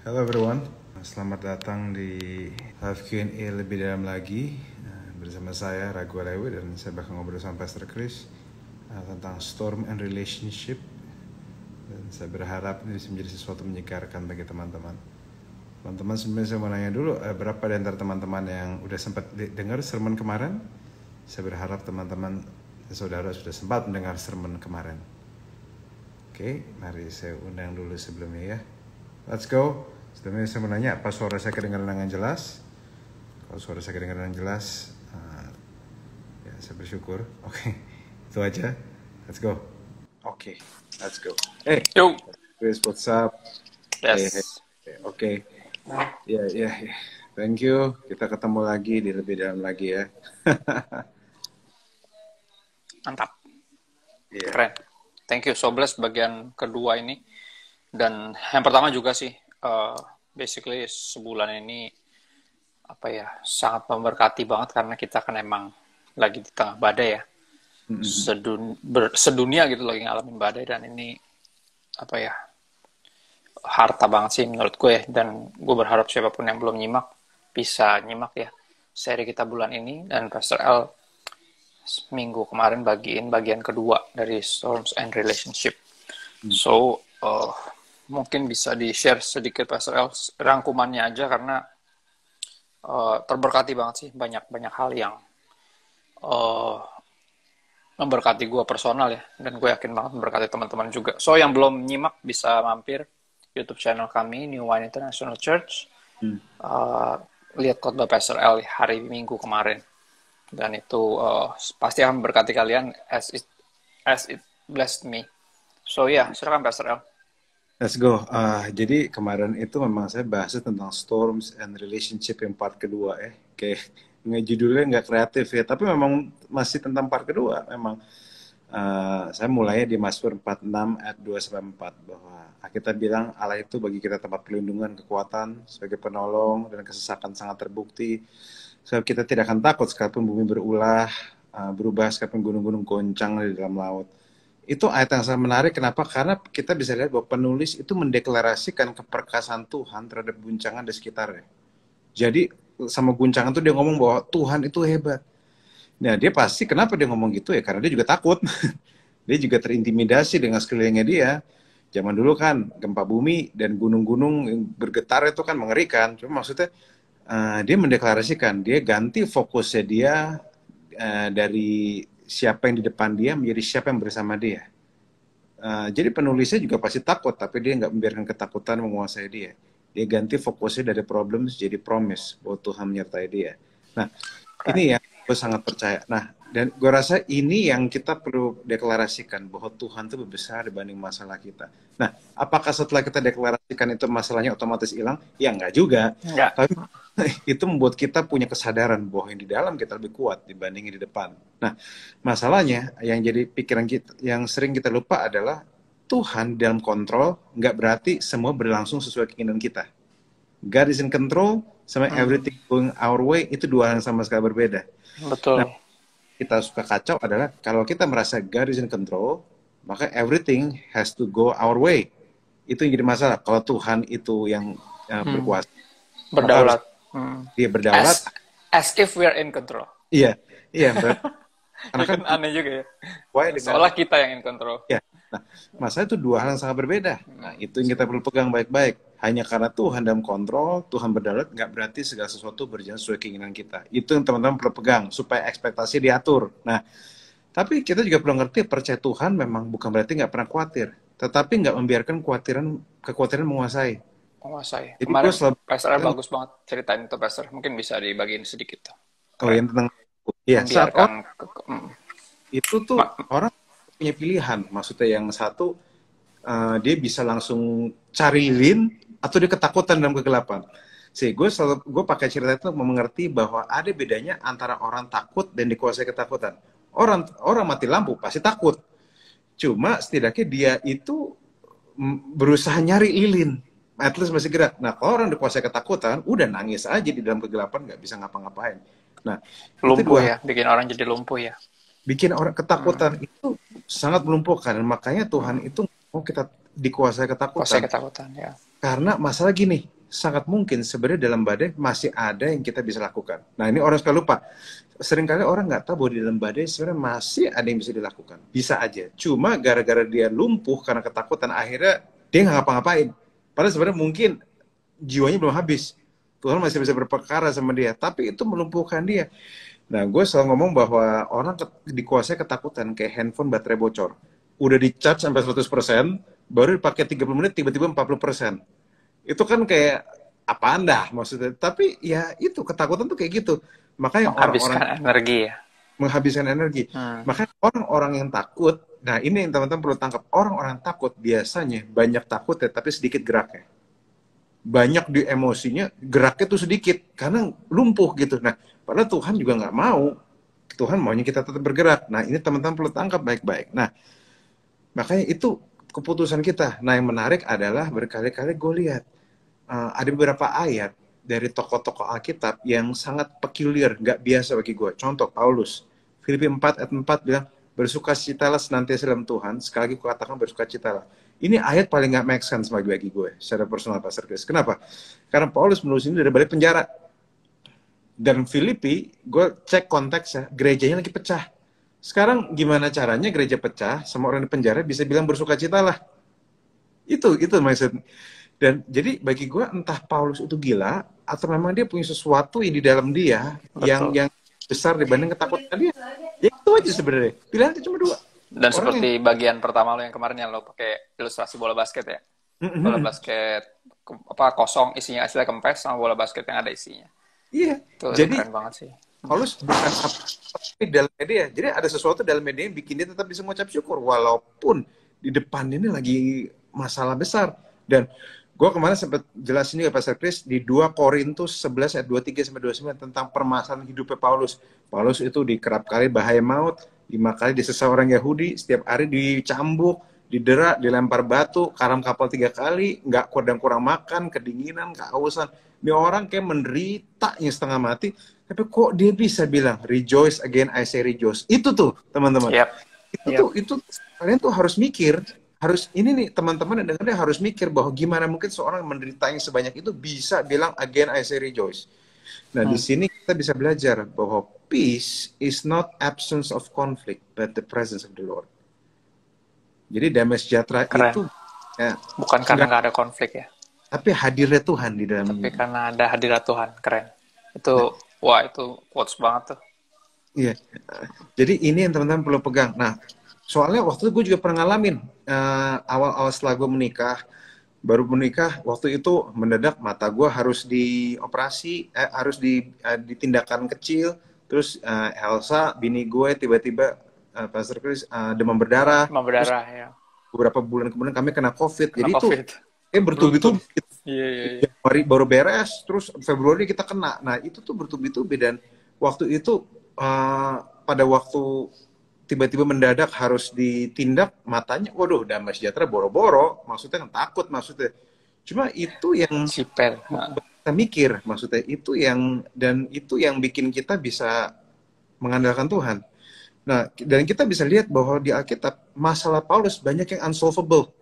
Hello everyone, selamat datang di live Q&A lebih dalam lagi bersama saya Ragu Alewi dan saya bakal ngobrol sama Pastor Chris tentang storm and relationship, dan saya berharap ini bisa menjadi sesuatu menyegarkan bagi teman-teman. Teman-teman, sebenarnya saya mau nanya dulu, berapa di antara teman-teman yang udah sempat dengar sermon kemarin? Saya berharap teman-teman saudara sudah sempat mendengar sermon kemarin. Oke, mari saya undang dulu sebelumnya ya. Let's go. Sebelumnya saya mau nanya, apa suara saya kedengaran dengan jelas? Kalau suara saya kedengaran dengan jelas, ya saya bersyukur. Oke, itu aja. Let's go. Oke, let's go. Hey, Yo. Chris, what's up? Yes. Oke. Ya. Thank you. Kita ketemu lagi di lebih dalam lagi ya. Mantap. Yeah. Keren. Thank you. So blessed bagian kedua ini. Dan yang pertama juga sih, basically sebulan ini sangat memberkati banget karena kita kan emang lagi di tengah badai ya. Sedunia gitu lagi ngalamin badai, dan ini harta banget sih menurut gue. Dan gue berharap siapapun yang belum nyimak bisa nyimak ya seri kita bulan ini. Dan Pastor L minggu kemarin bagiin bagian kedua dari Storms and Relationship. So mungkin bisa di-share sedikit Pastor El rangkumannya aja, karena terberkati banget sih, banyak hal yang memberkati gue personal ya, dan gue yakin banget memberkati teman-teman juga. So yang belum nyimak bisa mampir YouTube channel kami New Wine International Church, lihat khotbah Pastor El hari Minggu kemarin, dan itu pasti akan memberkati kalian as it blessed me. So silakan Pastor El. Let's go. Jadi kemarin itu memang saya bahas tentang storms and relationship yang part kedua ya. Kayak judulnya nggak kreatif ya, tapi memang masih tentang part kedua. Memang saya mulainya di Mazmur 46 ayat 2-4 bahwa kita bilang Allah itu bagi kita tempat perlindungan, kekuatan, sebagai penolong, dan kesesakan sangat terbukti. Sebab kita tidak akan takut sekalipun bumi berubah sekalipun gunung-gunung goncang di dalam laut. Itu ayat yang sangat menarik. Kenapa? Karena kita bisa lihat bahwa penulis itu mendeklarasikan keperkasaan Tuhan terhadap guncangan di sekitarnya. Jadi sama guncangan itu dia ngomong bahwa Tuhan itu hebat. Nah, dia pasti kenapa dia ngomong gitu ya? Karena dia juga takut. Dia juga terintimidasi dengan sekelilingnya dia. Zaman dulu kan gempa bumi dan gunung-gunung yang bergetar itu kan mengerikan. Cuma maksudnya dia mendeklarasikan, dia ganti fokusnya dia dari siapa yang di depan dia menjadi siapa yang bersama dia. Jadi penulisnya juga pasti takut, tapi dia nggak membiarkan ketakutan menguasai dia. Dia ganti fokusnya dari problem jadi promise bahwa Tuhan menyertai dia. Nah, ini yang gue sangat percaya. Nah, dan gue rasa ini yang kita perlu deklarasikan bahwa Tuhan itu lebih besar dibanding masalah kita. Nah, apakah setelah kita deklarasikan itu masalahnya otomatis hilang? Ya nggak juga. Enggak. Tapi itu membuat kita punya kesadaran bahwa yang di dalam kita lebih kuat dibanding di depan. Nah, masalahnya yang jadi pikiran kita, yang sering kita lupa adalah Tuhan dalam kontrol, nggak berarti semua berlangsung sesuai keinginan kita. God is in control sama everything going our way, itu dua hal yang sama sekali berbeda. Betul. Nah, kita suka kacau adalah kalau kita merasa God is in control, maka everything has to go our way. Itu yang jadi masalah. Kalau Tuhan itu yang berkuasa, berdaulat, dia berdaulat. As if we are in control. Iya. Karena kan aneh juga ya. Dengan, seolah kita yang in control. Ya. Nah, masalah itu dua hal yang sangat berbeda. Nah, itu yang kita perlu pegang baik-baik. Hanya karena Tuhan dalam kontrol, Tuhan berdaulat, nggak berarti segala sesuatu berjalan sesuai keinginan kita. Itu yang teman-teman perlu pegang, supaya ekspektasi diatur. Nah, tapi kita juga perlu ngerti, percaya Tuhan memang bukan berarti nggak pernah khawatir. Tetapi nggak membiarkan kekhawatiran menguasai. Jadi kemarin Pastor bagus banget ceritain itu, Pastor. Mungkin bisa dibagiin sedikit. Yang tentang saat orang itu tuh orang punya pilihan. Maksudnya yang satu dia bisa langsung cari lilin atau dia ketakutan dalam kegelapan. Gue pakai cerita itu mengerti bahwa ada bedanya antara orang takut dan dikuasai ketakutan. Orang mati lampu pasti takut. Cuma setidaknya dia itu berusaha nyari lilin. At least masih gerak. Nah, kalau orang dikuasai ketakutan, udah nangis aja di dalam kegelapan, nggak bisa ngapa-ngapain. Nah, lumpuh ya, bikin orang jadi lumpuh ya. Bikin orang ketakutan itu sangat melumpuhkan. Makanya Tuhan itu mau kita dikuasai ketakutan. Ketakutan ya. Karena masalah gini, sangat mungkin sebenarnya dalam badai masih ada yang kita bisa lakukan. Nah ini orang suka lupa. Seringkali orang nggak tahu bahwa di dalam badai sebenarnya masih ada yang bisa dilakukan. Bisa aja. Cuma gara-gara dia lumpuh karena ketakutan, akhirnya dia nggak ngapa-ngapain. Padahal sebenarnya mungkin jiwanya belum habis. Tuhan masih bisa berperkara sama dia. Tapi itu melumpuhkan dia. Nah gue selalu ngomong bahwa orang dikuasai ketakutan kayak handphone baterai bocor. Udah di-charge sampai 100%, baru dipakai 30 menit, tiba-tiba 40%. Itu kan kayak apaan dah maksudnya. Tapi ya itu ketakutan tuh kayak gitu. Makanya Menghabiskan orang-orang energi ya. menghabiskan energi. Makanya orang-orang yang takut, nah ini yang teman-teman perlu tangkap. Orang-orang takut biasanya banyak takutnya tapi sedikit geraknya. Banyak di emosinya, geraknya tuh sedikit karena lumpuh gitu. Nah, padahal Tuhan juga nggak mau. Tuhan maunya kita tetap bergerak. Nah, ini teman-teman perlu tangkap baik-baik. Nah, makanya itu keputusan kita. Nah, yang menarik adalah berkali-kali gue lihat ada beberapa ayat dari tokoh-tokoh Alkitab yang sangat peculiar, nggak biasa bagi gue. Contoh, Paulus. Filipi 4 ayat 4 bilang, bersukacitalah senantiasa dalam Tuhan, sekali lagi kukatakan bersukacitalah. Ini ayat paling nggak make sense bagi gue, secara personal, Pastor Chris. Kenapa? Karena Paulus menulis ini dari balik penjara. Dan Filipi, gue cek konteksnya, gerejanya lagi pecah. Sekarang gimana caranya gereja pecah, sama orang di penjara bisa bilang bersukacitalah. Itu maksud. Dan jadi bagi gue entah Paulus itu gila atau memang dia punya sesuatu yang di dalam dia yang besar dibanding ketakutan dia. Ya itu aja sebenarnya. Pilihan itu cuma dua. Dan orang seperti bagian pertama lo yang kemarin yang lo pakai ilustrasi bola basket ya. Bola basket kosong isinya aslinya kempes sama bola basket yang ada isinya. Iya. Itu jadi keren banget sih. Paulus bukan tapi dalam media. Jadi ada sesuatu dalam media yang bikin dia tetap bisa mengucap syukur walaupun di depan ini lagi masalah besar. Dan gue kemarin sempat jelasin juga Pastor Chris di 2 Korintus 11 ayat 23 sampai 29 tentang permasalahan hidupnya Paulus. Paulus itu dikerap kali bahaya maut, 5 kali disesat orang Yahudi, setiap hari dicambuk, didera, dilempar batu, karam kapal 3 kali, nggak kurang makan, kedinginan, kehausan. Ini orang kayak menderita yang setengah mati, tapi kok dia bisa bilang rejoice again I say rejoice. Itu tuh teman-teman. Itu kalian tuh harus mikir. Harus ini nih teman-teman yang dengarnya harus mikir bahwa gimana mungkin seorang menderita yang sebanyak itu bisa bilang again I say rejoice. Nah di sini kita bisa belajar bahwa peace is not absence of conflict but the presence of the Lord. Jadi damai sejahtera itu ya, bukan karena nggak ada konflik ya. Tapi hadirnya Tuhan di dalam. Tapi karena ada hadirat Tuhan, keren. Itu wah itu quotes banget tuh. Iya. Jadi ini yang teman-teman perlu pegang. Nah. Soalnya waktu itu gue juga pernah ngalamin awal-awal setelah gue baru menikah, waktu itu mendadak mata gue harus dioperasi, harus ditindakan kecil, terus Elsa, bini gue tiba-tiba Pastor Chris demam berdarah, ya. Beberapa bulan kemudian kami kena COVID, jadi COVID. Itu bertubi-tubi. Iya. Januari baru beres, terus Februari kita kena. Nah itu tuh bertubi-tubi dan waktu itu pada waktu tiba-tiba mendadak harus ditindak matanya, waduh damai sejahtera boro-boro, maksudnya kan takut maksudnya. Cuma itu yang kita mikir maksudnya itu yang bikin kita bisa mengandalkan Tuhan. Nah, dan kita bisa lihat bahwa di Alkitab masalah Paulus banyak yang unsolvable.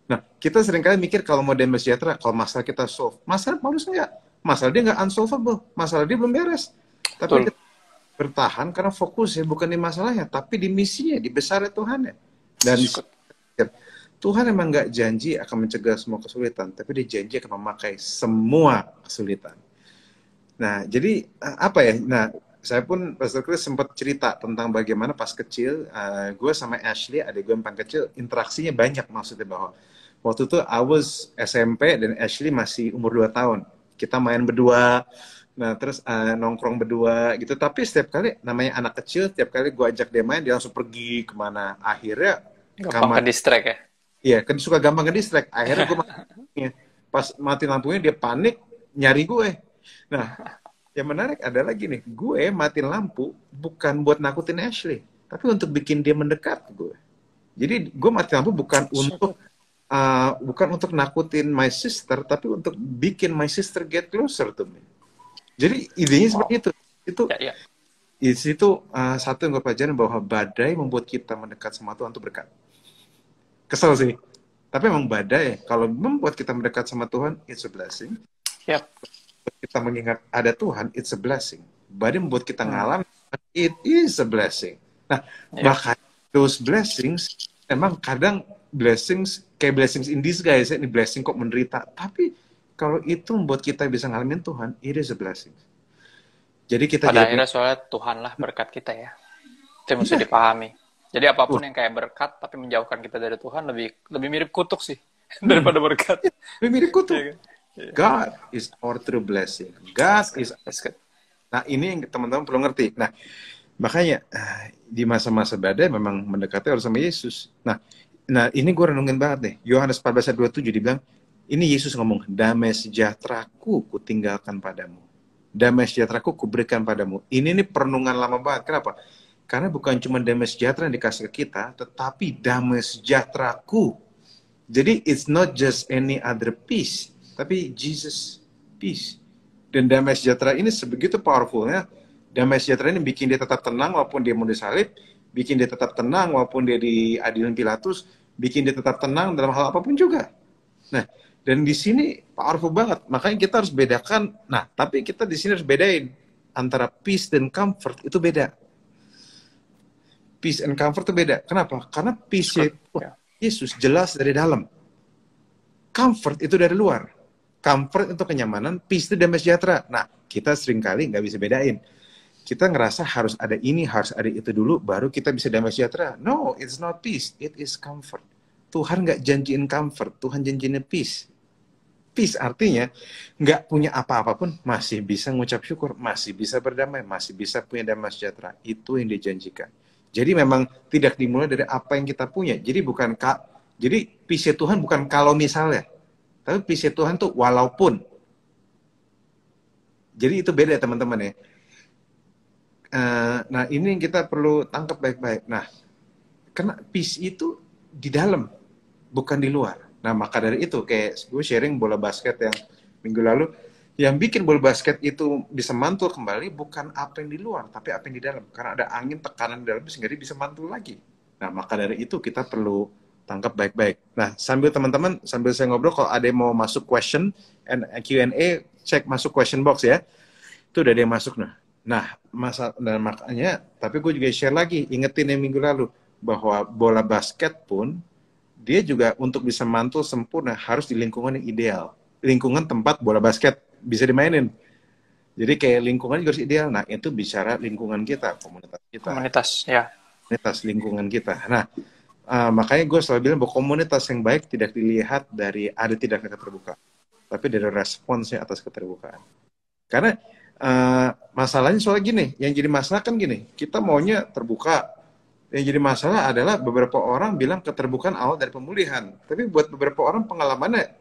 Nah, kita seringkali mikir kalau mau damai sejahtera, kalau masalah kita solve, masalah Paulus enggak. Masalah dia enggak unsolvable, masalah dia belum beres. Tapi bertahan karena fokus ya bukan di masalahnya tapi di misinya, di besarnya Tuhan ya. Dan Tuhan emang nggak janji akan mencegah semua kesulitan, tapi dia janji akan memakai semua kesulitan. Nah jadi apa ya, nah saya pun Pastor Chris sempat cerita tentang bagaimana pas kecil gue sama Ashley, adik gue yang paling kecil, interaksinya banyak. Maksudnya bahwa waktu itu I was SMP dan Ashley masih umur 2 tahun, kita main berdua. Nah, terus nongkrong berdua gitu. Tapi setiap kali, namanya anak kecil, setiap kali gue ajak dia main, dia langsung pergi kemana. Akhirnya gampang ke-distract ya? Iya, kan suka gampang ke-distract. Akhirnya gue pas mati lampunya, dia panik, nyari gue. Nah, yang menarik adalah gini, gue matiin lampu bukan buat nakutin Ashley, tapi untuk bikin dia mendekat ke gue. Jadi, gue mati lampu bukan untuk nakutin my sister, tapi untuk bikin my sister get closer to me. Jadi idenya seperti itu. Di situ satu yang gue pelajarin bahwa badai membuat kita mendekat sama Tuhan untuk berkat. Kesel sih. Tapi memang badai, kalau membuat kita mendekat sama Tuhan, it's a blessing. Yap. Kita mengingat ada Tuhan, it's a blessing. Badai membuat kita Hmm. ngalam, it is a blessing. Nah, Yap. makanya those blessings, memang kadang blessings, kayak blessings in disguise, ini blessing kok menderita. Tapi kalau itu membuat kita bisa ngalamin Tuhan, it is a blessing. Jadi kita Pada jadi akhirnya soalnya Tuhanlah berkat kita ya. Itu yang mesti iya, dipahami. Jadi apapun Tuh. yang kayak berkat tapi menjauhkan kita dari Tuhan lebih mirip kutuk sih daripada berkat. Lebih mirip kutuk. Iya kan? Iya. God is our true blessing. God is. That's good. Nah, ini yang teman-teman perlu ngerti. Nah, makanya di masa-masa badai memang mendekati harus sama Yesus. Nah ini gue renungin banget nih. Yohanes 14 ayat 27 dibilang, ini Yesus ngomong, damai sejahteraku kutinggalkan padamu. Damai sejahteraku kuberikan padamu. Ini nih perenungan lama banget. Kenapa? Karena bukan cuma damai sejahtera yang dikasih ke kita, tetapi damai sejahteraku. Jadi it's not just any other peace, tapi Jesus peace. Dan damai sejahtera ini sebegitu powerfulnya. Damai sejahtera ini bikin dia tetap tenang walaupun dia mau disalib, bikin dia tetap tenang walaupun dia diadilin Pilatus, bikin dia tetap tenang dalam hal apapun juga. Nah, dan di sini powerful banget. Makanya kita harus bedakan. Nah, tapi kita di sini harus bedain antara peace dan comfort, itu beda. Peace and comfort itu beda. Kenapa? Karena peace itu Yesus jelas dari dalam. Comfort itu dari luar. Comfort itu kenyamanan, peace itu damai sejahtera. Nah, kita seringkali nggak bisa bedain. Kita ngerasa harus ada ini, harus ada itu dulu, baru kita bisa damai sejahtera. No, it's not peace, it is comfort. Tuhan nggak janjiin comfort, Tuhan janjiin peace. Peace artinya nggak punya apa-apa pun masih bisa ngucap syukur, masih bisa berdamai, masih bisa punya damai sejahtera. Itu yang dijanjikan. Jadi memang tidak dimulai dari apa yang kita punya. Jadi jadi peace Tuhan bukan kalau misalnya, tapi peace Tuhan tuh walaupun. Jadi itu beda ya teman-teman ya. Nah ini yang kita perlu tangkap baik-baik. Nah, karena peace itu di dalam, bukan di luar. Nah maka dari itu kayak gue sharing bola basket yang minggu lalu, yang bikin bola basket itu bisa mantul kembali bukan apa yang di luar, tapi apa yang di dalam. Karena ada angin tekanan di dalam sehingga dia bisa mantul lagi. Nah maka dari itu kita perlu tangkap baik-baik. Nah sambil teman-teman, sambil saya ngobrol, kalau ada yang mau masuk question and Q&A, cek masuk question box ya. Itu udah ada yang masuk Nah, makanya, tapi gue juga share lagi, ingetin yang minggu lalu, bahwa bola basket pun, dia juga untuk bisa mantul sempurna, harus di lingkungan yang ideal. Lingkungan tempat bola basket bisa dimainin. Jadi kayak lingkungan juga harus ideal. Nah, itu bicara lingkungan kita, komunitas kita. Komunitas, ya. Komunitas, lingkungan kita. Nah, makanya gue selalu bilang bahwa komunitas yang baik tidak dilihat dari ada tidaknya keterbukaan, tapi dari responsnya atas keterbukaan. Karena masalahnya soal gini, yang jadi masalah kan gini, kita maunya terbuka. Yang jadi masalah adalah beberapa orang bilang keterbukaan awal dari pemulihan. Tapi buat beberapa orang pengalamannya,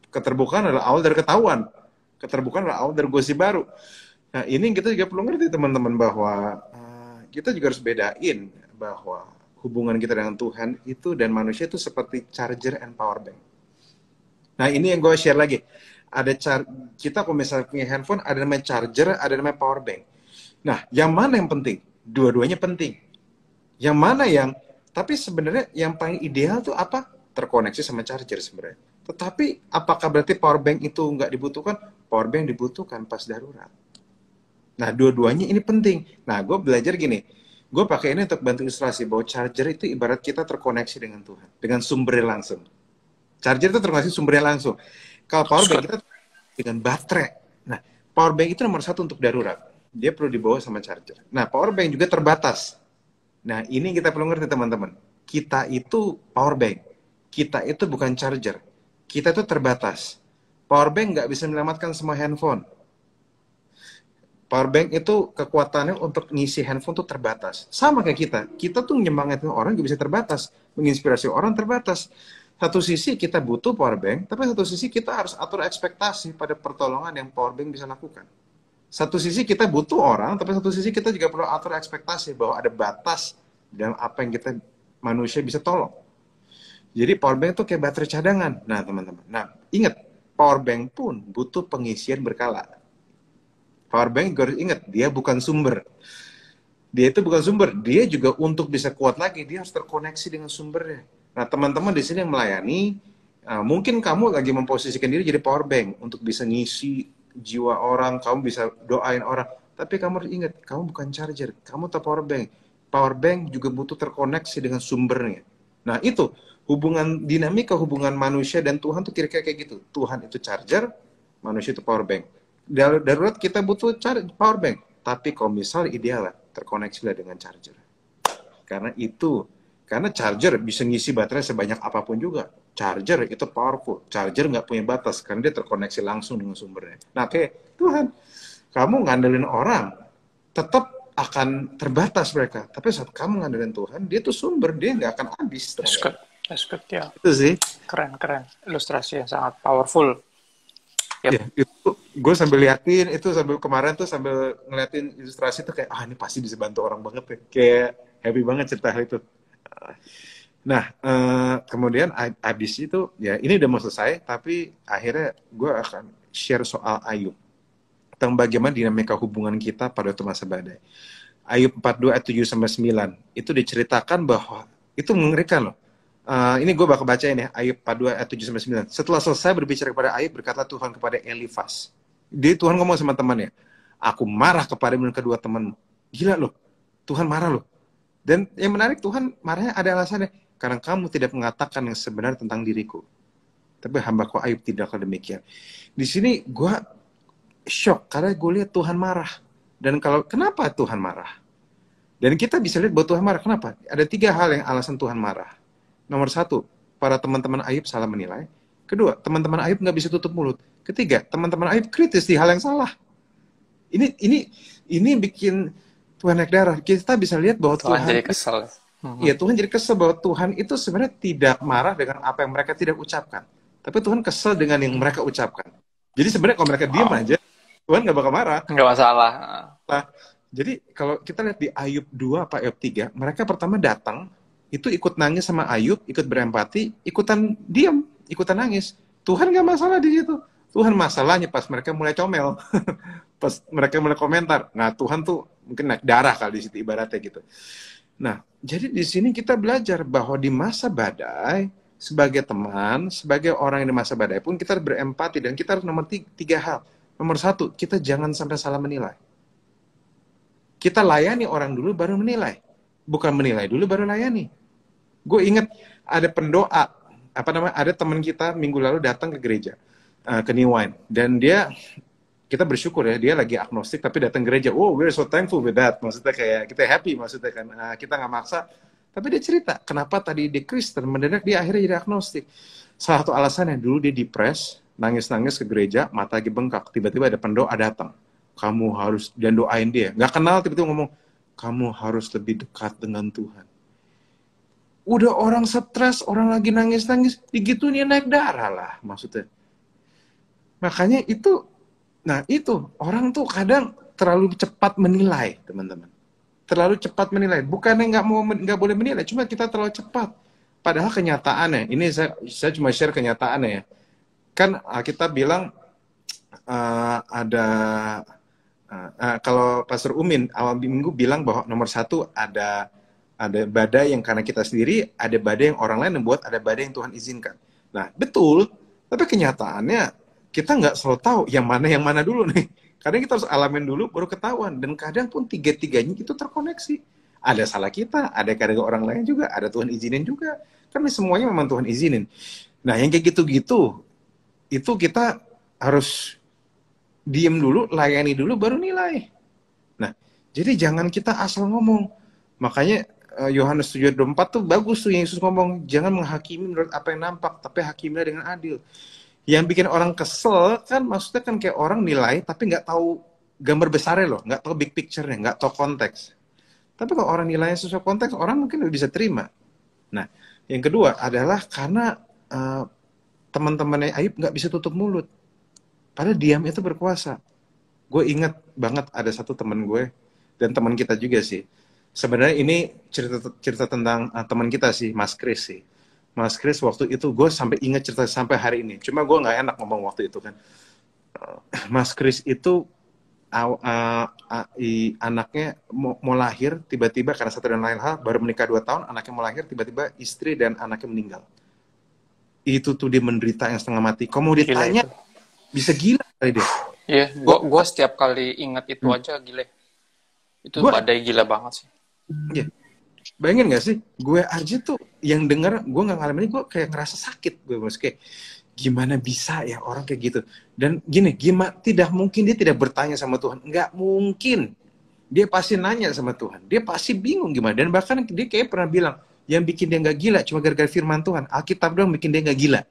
keterbukaan adalah awal dari ketahuan. Keterbukaan adalah awal dari gosip baru. Nah ini kita juga perlu ngerti teman-teman bahwa kita juga harus bedain bahwa hubungan kita dengan Tuhan itu dan manusia itu seperti charger and power bank. Nah ini yang gue share lagi. Kita kalau misalnya punya handphone, ada namanya charger, ada namanya power bank. Nah, yang mana yang penting? Dua-duanya penting. Yang mana tapi sebenarnya yang paling ideal tuh apa? Terkoneksi sama charger sebenarnya. Tetapi apakah berarti power bank itu nggak dibutuhkan? Power bank dibutuhkan pas darurat. Nah, dua-duanya ini penting. Nah, gue belajar gini. Gue pakai ini untuk bantu ilustrasi bahwa charger itu ibarat kita terkoneksi dengan Tuhan, dengan sumbernya langsung. Charger itu terkoneksi sumbernya langsung. Kalau power bank kita dengan baterai. Nah, power bank itu nomor 1 untuk darurat. Dia perlu dibawa sama charger. Nah, power bank juga terbatas. Nah, ini kita perlu ngerti teman-teman. Kita itu power bank. Kita itu bukan charger. Kita itu terbatas. Power bank nggak bisa menyelamatkan semua handphone. Power bank itu kekuatannya untuk ngisi handphone tuh terbatas. Sama kayak kita. Kita tuh nyemangatin orang juga bisa terbatas. Menginspirasi orang terbatas. Satu sisi kita butuh power bank, tapi satu sisi kita harus atur ekspektasi pada pertolongan yang power bank bisa lakukan. Satu sisi kita butuh orang, tapi satu sisi kita juga perlu atur ekspektasi bahwa ada batas dalam apa yang kita manusia bisa tolong. Jadi power bank itu kayak baterai cadangan. Nah teman-teman, ingat, power bank pun butuh pengisian berkala. Power bank juga harus ingat, dia bukan sumber. Dia itu bukan sumber, dia juga untuk bisa kuat lagi, dia harus terkoneksi dengan sumbernya. Nah, teman-teman di sini yang melayani, mungkin kamu lagi memposisikan diri jadi power bank untuk bisa ngisi jiwa orang, kamu bisa doain orang. Tapi kamu harus ingat, kamu bukan charger, kamu tak power bank. Power bank juga butuh terkoneksi dengan sumbernya. Nah, itu dinamika hubungan manusia dan Tuhan tuh kira-kira kayak gitu. Tuhan itu charger, manusia itu power bank. Darurat kita butuh power bank. Tapi kalau misalnya ideal, terkoneksilah dengan charger. Karena charger bisa ngisi baterai sebanyak apapun juga. Charger itu powerful. Charger nggak punya batas karena dia terkoneksi langsung dengan sumbernya. Nah, oke, Tuhan, kamu ngandelin orang, tetap akan terbatas mereka. Tapi saat kamu ngandelin Tuhan, dia tuh sumber, dia nggak akan habis. That's good, ya. Itu sih. Keren. Ilustrasi yang sangat powerful. Yep. Ya, itu gue sambil liatin, itu sambil kemarin tuh sambil ngeliatin ilustrasi tuh kayak, ini pasti bisa bantu orang banget ya. Kayak happy banget cerita hal itu. Nah, kemudian abis itu, ya ini udah mau selesai, tapi akhirnya gue akan share soal Ayub. Tentang bagaimana dinamika hubungan kita pada waktu masa badai. Ayub 42 ayat 7-9, itu diceritakan bahwa, itu mengerikan loh. Ini gue bakal bacain ya, Ayub 42 ayat 7-9. Setelah selesai berbicara kepada Ayub, berkata Tuhan kepada Elifas. Tuhan ngomong sama temannya, aku marah kepadamu dan kedua temanmu. Gila loh, Tuhan marah loh. Dan yang menarik, Tuhan marahnya ada alasannya. Karena kamu tidak mengatakan yang sebenarnya tentang diriku. Tapi hambaku Ayub tidaklah demikian. Di sini gue shock, karena gue lihat Tuhan marah. Dan kenapa Tuhan marah? Dan kita bisa lihat bahwa Tuhan marah. Kenapa? Ada 3 hal yang alasan Tuhan marah. Nomor 1, para teman-teman Ayub salah menilai. Kedua, teman-teman Ayub nggak bisa tutup mulut. Ketiga, teman-teman Ayub kritis di hal yang salah. Ini bikin Tuhan naik darah. Kita bisa lihat bahwa Tuhan jadi kesel. Ya, Tuhan jadi kesel bahwa Tuhan itu sebenarnya tidak marah dengan apa yang mereka tidak ucapkan. Tapi Tuhan kesel dengan yang mereka ucapkan. Jadi sebenarnya kalau mereka diam aja, Tuhan nggak bakal marah. Nggak masalah. Nah, jadi kalau kita lihat di Ayub 2 apa Ayub 3, mereka pertama datang, itu ikut nangis sama Ayub, ikut berempati, ikutan diam, ikutan nangis. Tuhan nggak masalah di situ. Tuhan masalahnya pas mereka mulai comel. Pas mereka mulai komentar. Nah, Tuhan tuh mungkin naik darah kali di situ ibaratnya gitu. Nah, jadi di sini kita belajar bahwa di masa badai, sebagai teman, sebagai orang yang di masa badai pun kita harus berempati, dan kita harus nomor 3 hal. Nomor 1, kita jangan sampai salah menilai. Kita layani orang dulu baru menilai. Bukan menilai dulu baru layani. Gue ingat ada pendoa, ada teman kita minggu lalu datang ke gereja, ke New Wine, dan kita bersyukur ya, dia lagi agnostik tapi datang gereja. Oh, we're so thankful with that. Maksudnya kayak kita happy, maksudnya kan. Kita nggak maksa. Tapi dia cerita, kenapa tadi dia Kristen, mendadak dia akhirnya jadi agnostik. Salah satu alasannya, dulu dia depres, nangis-nangis ke gereja, mata lagi bengkak. Tiba-tiba ada pendoa datang. Kamu harus, dan doain dia. Nggak kenal, tiba-tiba ngomong, kamu harus lebih dekat dengan Tuhan. Udah orang stres, orang lagi nangis-nangis, digituin dia naik darah lah, maksudnya. Makanya itu orang tuh kadang terlalu cepat menilai, teman-teman. Terlalu cepat menilai. Bukannya nggak boleh menilai, cuma kita terlalu cepat. Padahal kenyataannya, ini saya cuma share kenyataannya ya. Kan kita bilang kalau Pastor Umin awal minggu bilang bahwa nomor 1 ada badai yang karena kita sendiri, ada badai yang orang lain yang buat, ada badai yang Tuhan izinkan. Nah, betul. Tapi kenyataannya kita nggak selalu tahu yang mana dulu nih. Kadang kita harus alamin dulu baru ketahuan. Dan kadang pun 3-3-nya itu terkoneksi. Ada salah kita, ada kadang orang lain juga, ada Tuhan izinin juga. Kan semuanya memang Tuhan izinin. Nah, yang kayak gitu-gitu, itu kita harus diem dulu, layani dulu, baru nilai. Nah, jadi jangan kita asal ngomong. Makanya Yohanes 7:24 tuh bagus tuh, Yesus ngomong, jangan menghakimi menurut apa yang nampak, tapi hakimilah dengan adil. Yang bikin orang kesel kan, maksudnya kan kayak orang nilai tapi nggak tahu gambar besarnya loh, nggak tahu big picture-nya, nggak tahu konteks. Tapi kalau orang nilainya sesuai konteks, orang mungkin lebih bisa terima. Nah, yang kedua adalah karena teman-temannya Ayub nggak bisa tutup mulut. Padahal diam itu berkuasa. Gue ingat banget ada satu teman gue, dan teman kita juga sih. Sebenarnya ini cerita tentang teman kita sih, Mas Chris sih. Mas Chris waktu itu, gue sampai ingat cerita sampai hari ini. Cuma gue nggak enak ngomong waktu itu kan. Mas Chris itu anaknya mau lahir tiba-tiba karena satu dan lain hal, baru menikah 2 tahun, anaknya mau lahir tiba-tiba istri dan anaknya meninggal. Itu tuh dia menderita yang setengah mati. Kamu mau Gila ditanya itu. bisa gila kali dia. Iya, gua setiap kali ingat itu aja gila. Itu Gue badai gila banget sih. ya, bayangin gak sih, gue aja tuh yang denger, gue nggak ngalamin ini, gue kayak ngerasa sakit. Gue masih kayak, gimana bisa ya orang kayak gitu. Dan gini, gimana, tidak mungkin dia tidak bertanya sama Tuhan. Nggak mungkin. Dia pasti nanya sama Tuhan. Dia pasti bingung gimana. Dan bahkan dia kayak pernah bilang, yang bikin dia nggak gila cuma gara-gara firman Tuhan. Alkitab doang bikin dia nggak gila.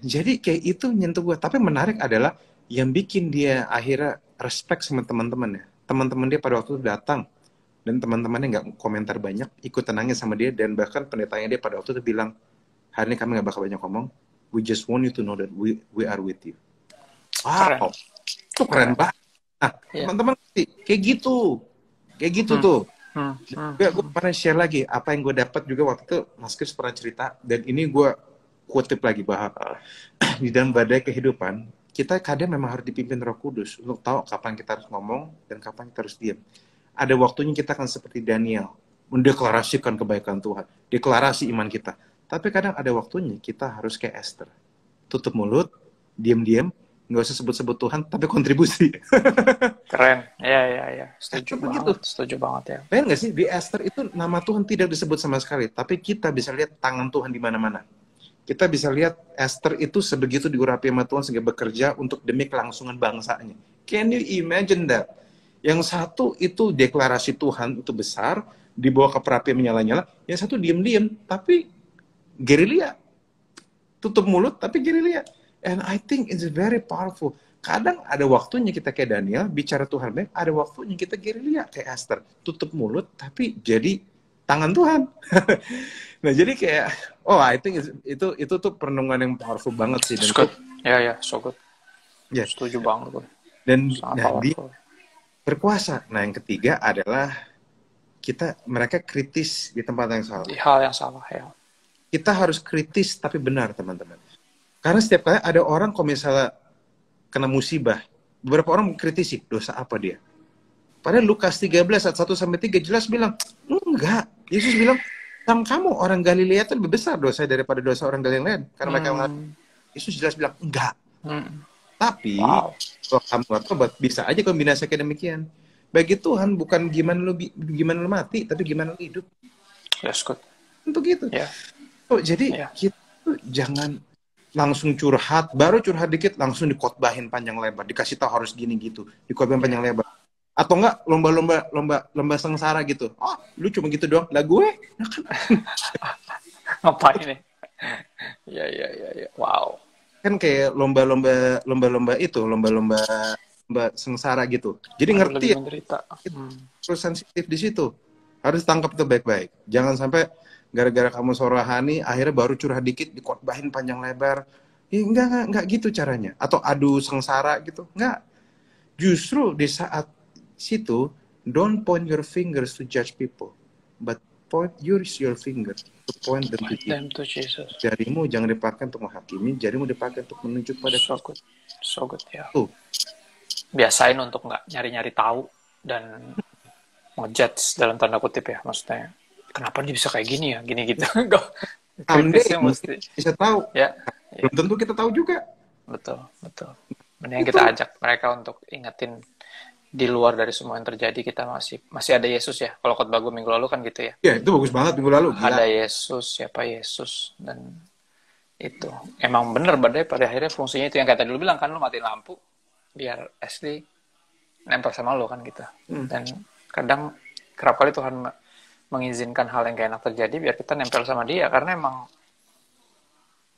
Jadi kayak itu nyentuh gue. Tapi menarik adalah yang bikin dia akhirnya respect sama teman-temannya. Teman-teman dia pada waktu itu datang dan teman-temannya nggak komentar banyak, ikut tenangnya sama dia, dan bahkan pendetanya dia pada waktu itu bilang, hari ini kami nggak bakal banyak ngomong, we just want you to know that we are with you. Wow, itu keren banget. Nah, teman-teman kayak gitu tuh. Gue pernah share lagi apa yang gue dapat juga waktu itu. Mas Chris pernah cerita, dan ini gue kutip lagi bahwa di dalam badai kehidupan kita kadang memang harus dipimpin Roh Kudus untuk tahu kapan kita harus ngomong dan kapan kita harus diam. Ada waktunya kita akan seperti Daniel, mendeklarasikan kebaikan Tuhan, deklarasi iman kita. Tapi kadang ada waktunya kita harus kayak Esther, tutup mulut, diam-diam, nggak usah sebut-sebut Tuhan, tapi kontribusi. Keren, ya, setuju banget ya. Bayang nggak sih, di Esther itu nama Tuhan tidak disebut sama sekali, tapi kita bisa lihat tangan Tuhan di mana-mana. Kita bisa lihat Esther itu sebegitu diurapi sama Tuhan sehingga bekerja untuk demi kelangsungan bangsanya. Can you imagine that? Yang satu itu deklarasi Tuhan itu besar, dibawa ke perapian menyala-nyala. Yang satu diam-diam, tapi gerilya. Tutup mulut, tapi gerilya. And I think it's very powerful. Kadang ada waktunya kita kayak Daniel, bicara Tuhan baik, ada waktunya kita gerilya kayak Esther. Tutup mulut, tapi jadi tangan Tuhan. Nah, jadi kayak, I think itu tuh perenungan yang powerful banget sih. So good. Ya, so good. Ya. Setuju banget gue. Dan dia berkuasa. Nah, yang ketiga adalah mereka kritis di tempat yang salah. Di hal yang salah, ya. Kita harus kritis tapi benar, teman-teman. Karena setiap kali ada orang kalau misalnya kena musibah, beberapa orang mengkritisi, dosa apa dia? Padahal Lukas 13 ayat 1-3 jelas bilang, enggak. Yesus bilang, kamu orang Galilea itu lebih besar dosa daripada dosa orang Galilea. Karena mereka Yesus jelas bilang, enggak. Tapi, kalau kamu gak tobat, bisa aja kamu binasa kayak demikian. Bagi Tuhan, bukan gimana lu mati, tapi gimana lu hidup. Yes, good. Untuk itu. Yeah. Jadi, kita tuh jangan langsung curhat, baru curhat dikit, langsung dikotbahin panjang lebar. Dikasih tahu harus gini gitu, dikotbahin panjang lebar. Atau enggak lomba sengsara gitu. Oh, lu cuma gitu doang. Lah gue, ngapain nih? Ya. Wow. Kan kayak lomba sengsara gitu. Jadi ngerti ya. Terus sensitif di situ. Harus tangkap itu baik-baik. Jangan sampai gara-gara kamu rohani, akhirnya baru curhat dikit, dikotbahin panjang lebar. Enggak gitu caranya. Atau adu sengsara gitu. Enggak. Justru di saat situ, don't point your fingers to judge people, but use your finger to point them to Jesus. Jarimu jangan dipakai untuk menghakimi, jarimu dipakai untuk menunjuk pada so good ya. Biasain untuk nggak nyari-nyari tahu dan ngejudge dalam tanda kutip ya, maksudnya kenapa dia bisa kayak gini ya, gini gitu. Kritisnya mesti bisa tahu. Ya. Belum tentu kita tahu juga. Betul. Mending kita ajak mereka untuk ingetin di luar dari semua yang terjadi kita masih ada Yesus ya. Kalau khotbah gue minggu lalu kan gitu ya. Ya, itu bagus banget minggu lalu. Gila. Ada Yesus, siapa Yesus, dan itu emang bener badai pada akhirnya fungsinya itu yang kayak tadi lu bilang kan, lu matiin lampu biar Ashley nempel sama lu kan gitu. Dan kadang kerap kali Tuhan mengizinkan hal yang gak enak terjadi biar kita nempel sama dia, karena emang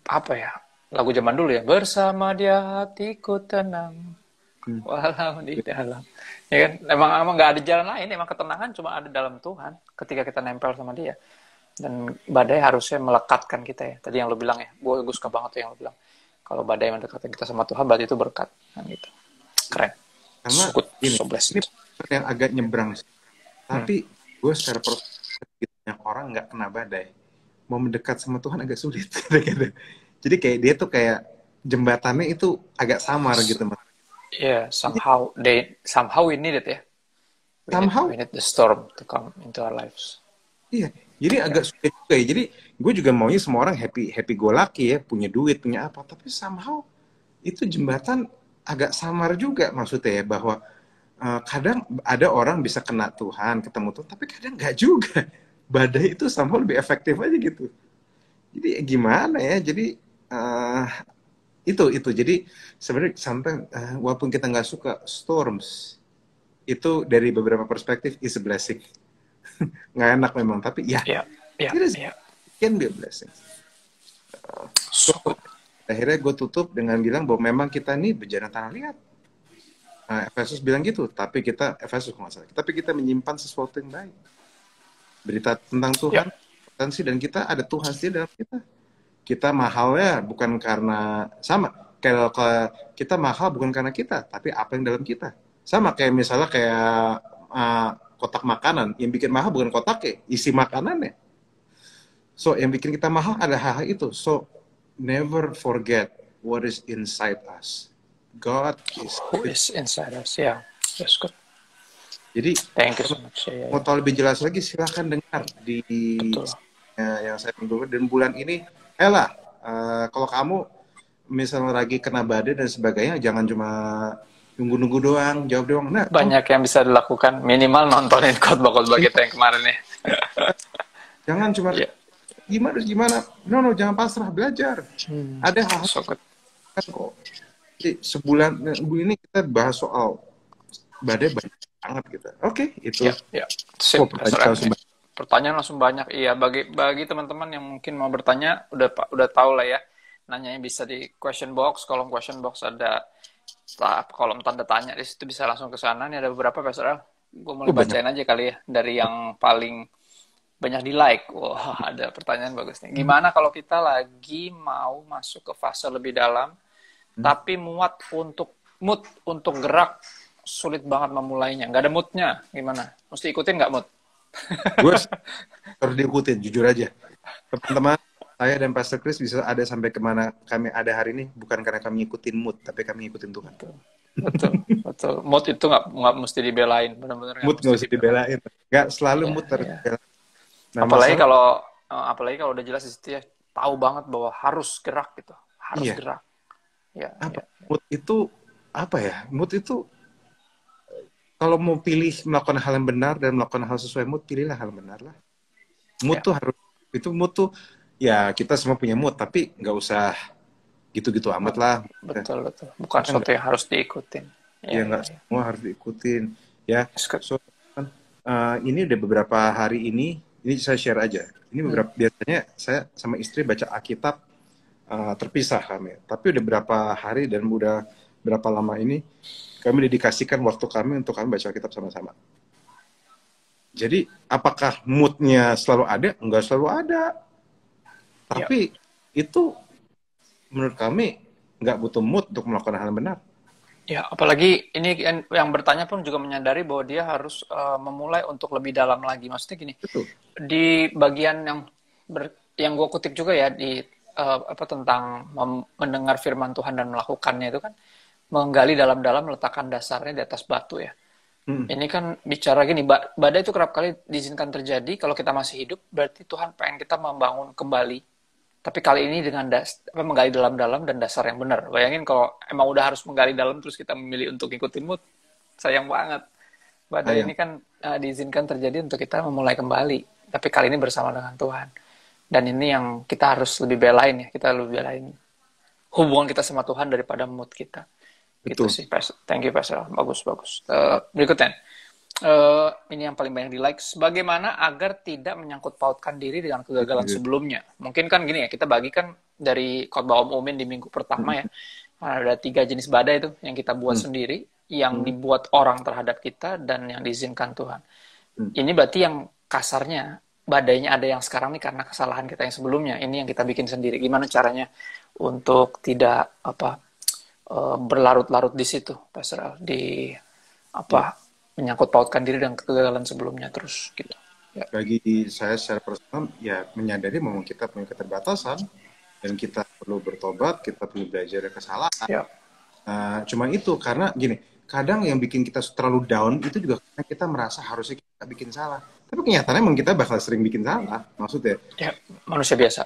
apa ya, lagu zaman dulu ya, bersama dia hatiku tenang walau di dalam, ya kan, emang nggak ada jalan lain, emang ketenangan cuma ada dalam Tuhan ketika kita nempel sama dia. Dan badai harusnya melekatkan kita ya, tadi yang lo bilang ya, gue suka banget tuh yang lo bilang, kalau badai mendekatkan kita sama Tuhan berarti itu berkat kan gitu. Keren. Karena ini yang agak nyebrang tapi gue secara banyak orang nggak kena badai mau mendekat sama Tuhan agak sulit. Jadi kayak dia tuh kayak jembatannya itu agak samar gitu. Yeah, somehow we need it ya. Somehow, We need the storm to come into our lives. iya. Jadi agak Yeah. sulit juga ya. Jadi gue juga maunya semua orang happy happy go lucky ya, punya duit, punya apa. Tapi somehow itu jembatan agak samar juga maksudnya ya, bahwa kadang ada orang bisa kena Tuhan, ketemu Tuhan, tapi kadang nggak juga. Badai itu somehow lebih efektif aja gitu. Jadi gimana ya? Jadi itu. Jadi sebenarnya sampai walaupun kita nggak suka storms, itu dari beberapa perspektif is a blessing. Nggak enak memang, tapi ya Yeah, yeah, it is, yeah. it can be a blessing. So, So good. akhirnya gue tutup dengan bilang bahwa memang kita ini berjalan tanah liat. Efesus bilang gitu, Efesus nggak salah, tapi kita menyimpan sesuatu yang baik. Berita tentang Yeah, Tuhan, potensi, dan kita ada Tuhan sendiri dalam kita. Kita mahal ya, bukan karena sama. Kalau kita mahal bukan karena kita, tapi apa yang dalam kita. Sama kayak misalnya kayak kotak makanan, yang bikin mahal bukan kotaknya, isi makanannya. So yang bikin kita mahal ada hal-hal itu. So never forget what is inside us. God is. who is inside us? Yeah, that's good. Jadi Thank you so much. Yeah, mau yeah. tahu lebih jelas lagi silahkan dengar di Betul. yang saya tunjukkan. Dan bulan ini, kalau kamu misalnya lagi kena badai dan sebagainya, jangan cuma nunggu-nunggu doang, jawab doang. Nah, Banyak yang bisa dilakukan. Minimal nontonin khotbah-khotbah kita yang kemarin ya. jangan cuma Yeah. gimana. No, jangan pasrah, belajar. Ada hal So good. kan kok. Jadi, bulan ini kita bahas soal badai banyak banget gitu. Oke, itu. Ya. Sip, Pertanyaan langsung banyak. pertanyaan langsung banyak. Iya, bagi teman-teman yang mungkin mau bertanya, udah tahu lah ya. Nanyanya bisa di question box, kolom question box ada kolom tanda tanya, di situ bisa langsung ke sana. Ini ada beberapa Pastor. Gue mulai bacain aja kali ya, dari yang paling banyak di like. Wah, ada pertanyaan bagus nih. Gimana kalau kita lagi mau masuk ke fase lebih dalam, tapi mood untuk gerak sulit banget memulainya, nggak ada moodnya, gimana? Mesti ikutin nggak mood? Gue harus diikutin, jujur aja. Teman-teman, saya dan Pastor Chris bisa ada sampai kemana kami ada hari ini, bukan karena kami ngikutin mood, tapi kami ngikutin Tuhan. Betul. Mood itu nggak mesti dibelain, benar-benar Mood nggak usah dibelain. Nggak selalu mood harus dibelain. Nah, apalagi kalau udah jelas di situ ya, tahu banget bahwa harus gerak gitu, harus gerak. Ya. Mood itu apa ya? Mood itu kalau mau pilih melakukan hal yang benar dan melakukan hal sesuai mood, pilihlah hal yang benar lah. Mood tuh harus, mood tuh ya kita semua punya mood, tapi nggak usah gitu-gitu amat lah. Betul. Bukan sesuatu yang harus diikutin. Ya nggak semua harus diikutin. Ya. So, ini udah beberapa hari ini saya share aja. Ini beberapa biasanya saya sama istri baca Alkitab terpisah kami. Tapi udah berapa hari dan udah berapa lama ini kami dedikasikan waktu kami untuk kami baca Alkitab sama-sama. Jadi apakah moodnya selalu ada? Enggak selalu ada. Tapi itu menurut kami nggak butuh mood untuk melakukan hal yang benar. Ya, apalagi ini yang bertanya pun juga menyadari bahwa dia harus memulai untuk lebih dalam lagi. Maksudnya gini, Betul. Di bagian yang gue kutip juga ya di tentang mendengar firman Tuhan dan melakukannya itu kan menggali dalam-dalam, meletakkan dasarnya di atas batu ya. Ini kan bicara gini, badai itu kerap kali diizinkan terjadi kalau kita masih hidup, berarti Tuhan pengen kita membangun kembali. Tapi kali ini dengan menggali dalam-dalam dan dasar yang benar. Bayangin kalau emang udah harus menggali dalam terus kita memilih untuk ngikutin mood, sayang banget. Badai ini kan diizinkan terjadi untuk kita memulai kembali. Tapi kali ini bersama dengan Tuhan. Dan ini yang kita harus lebih belain ya. Kita lebih belain hubungan kita sama Tuhan daripada mood kita. Betul. Gitu sih, thank you Pastor. Bagus. Berikutnya. Ini yang paling banyak di like. Bagaimana agar tidak menyangkut pautkan diri dengan kegagalan sebelumnya? Mungkin kan gini ya, kita bagikan dari khotbah Om Umin di minggu pertama ya. Ada 3 jenis badai itu yang kita buat sendiri, yang dibuat orang terhadap kita, dan yang diizinkan Tuhan. Ini berarti yang kasarnya, badainya ada yang sekarang nih karena kesalahan kita yang sebelumnya. Ini yang kita bikin sendiri. Gimana caranya untuk tidak berlarut-larut di situ, Pastor, menyangkut pautkan diri dengan kegagalan sebelumnya terus gitu. Ya. Bagi saya secara personal ya menyadari bahwa kita punya keterbatasan dan kita perlu bertobat, kita perlu belajar dari kesalahan. Ya. Cuma itu karena gini, kadang yang bikin kita terlalu down itu juga karena kita merasa harusnya kita bikin salah. Tapi kenyataannya emang kita bakal sering bikin salah. Maksudnya, Ya, manusia biasa.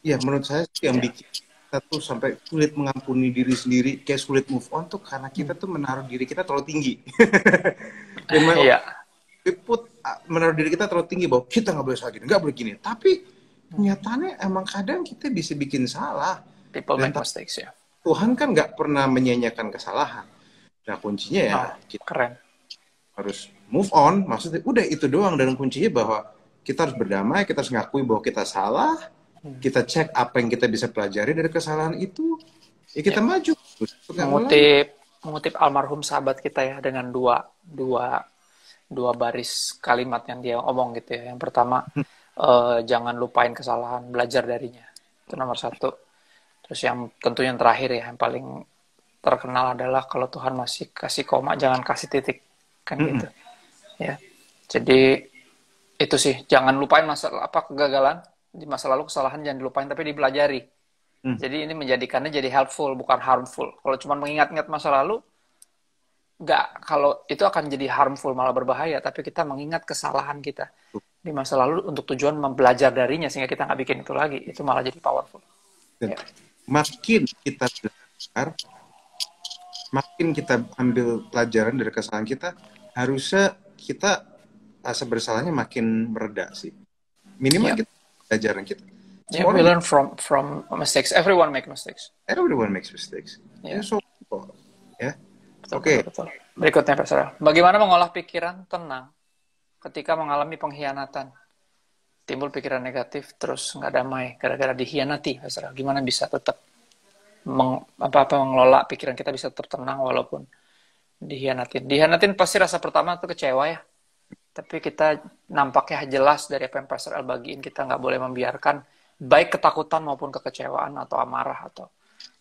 ya menurut saya sih yang Ya. bikin kita tuh sampai sulit mengampuni diri sendiri, kayak sulit move on tuh karena kita tuh menaruh diri kita terlalu tinggi. In my Iya. menaruh diri kita terlalu tinggi bahwa kita nggak boleh salah gini, nggak boleh gini. Tapi kenyataannya emang kadang kita bisa bikin salah. People Dan make mistakes ya. Tuhan kan nggak pernah menyanyiakan kesalahan. Nah kuncinya ya Oh, kita keren. harus move on. Maksudnya udah itu doang, dan kuncinya bahwa kita harus berdamai, kita harus ngakui bahwa kita salah, kita cek apa yang kita bisa pelajari dari kesalahan itu, ya kita Ya. maju. Nggak ngulangi. Mengutip almarhum sahabat kita ya dengan dua baris kalimat yang dia omong gitu ya. Yang pertama, jangan lupain kesalahan, belajar darinya. Itu nomor satu. Terus yang tentu yang terakhir ya, yang paling terkenal adalah kalau Tuhan masih kasih koma, jangan kasih titik. Kan gitu. Ya. Jadi itu sih, jangan lupain kegagalan di masa lalu, kesalahan jangan dilupain tapi dipelajari. Jadi ini menjadikannya jadi helpful bukan harmful. Kalau cuma mengingat-ingat masa lalu, kalau itu akan jadi harmful, malah berbahaya. Tapi kita mengingat kesalahan kita di masa lalu untuk tujuan belajar darinya sehingga kita nggak bikin itu lagi. Itu malah jadi powerful. Dan Ya. makin kita belajar, makin kita ambil pelajaran dari kesalahan kita, harusnya kita rasa bersalahnya makin mereda sih. Minimal Ya. kita pelajaran kita. Yeah, Semua we orang, learn from mistakes. Everyone make mistakes. everyone makes mistakes. Yeah. So, ya. Betul, Oke. betul. Berikutnya, Pak Sarah. Bagaimana mengolah pikiran tenang ketika mengalami pengkhianatan? Timbul pikiran negatif, terus nggak damai, gara-gara dikhianati, Pak Sarah. Gimana bisa tetap mengelola pikiran kita bisa tetap tenang walaupun dikhianatin? Dikhianatin pasti rasa pertama itu kecewa ya. Tapi kita nampaknya jelas dari apa yang Pastor El bagiin, kita nggak boleh membiarkan baik ketakutan maupun kekecewaan atau amarah atau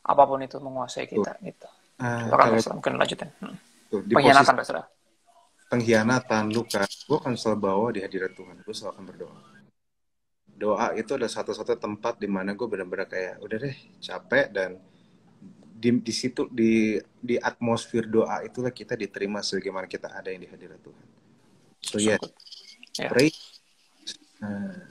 apapun itu menguasai kita gitu. Silakan Kalau Pastor, mungkin lanjutin. di Pengkhianatan posisi Pastor. pengkhianatan, luka, gue akan selalu bawa di hadirat Tuhan. Gue selalu akan berdoa. Doa itu adalah satu-satu tempat di mana gue benar-benar kayak udah deh capek, dan di situ di atmosfer doa itulah kita diterima sebagaimana kita ada yang di hadirat Tuhan. So yeah, Ya. pray,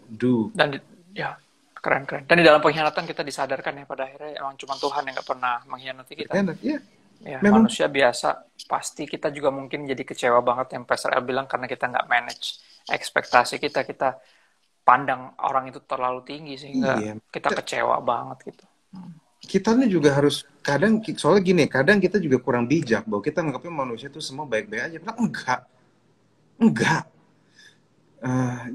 do. Dan ya keren. Dan di dalam pengkhianatan kita disadarkan ya pada akhirnya emang cuma Tuhan yang nggak pernah mengkhianati kita. Yeah. Ya, Memang. manusia biasa pasti kita juga mungkin jadi kecewa banget yang Pastor El bilang karena kita nggak manage ekspektasi kita pandang orang itu terlalu tinggi sehingga kita kecewa banget gitu. Kita nih juga harus kadang, soalnya gini, kadang kita juga kurang bijak bahwa kita menganggapnya manusia itu semua baik-baik aja. Padahal enggak.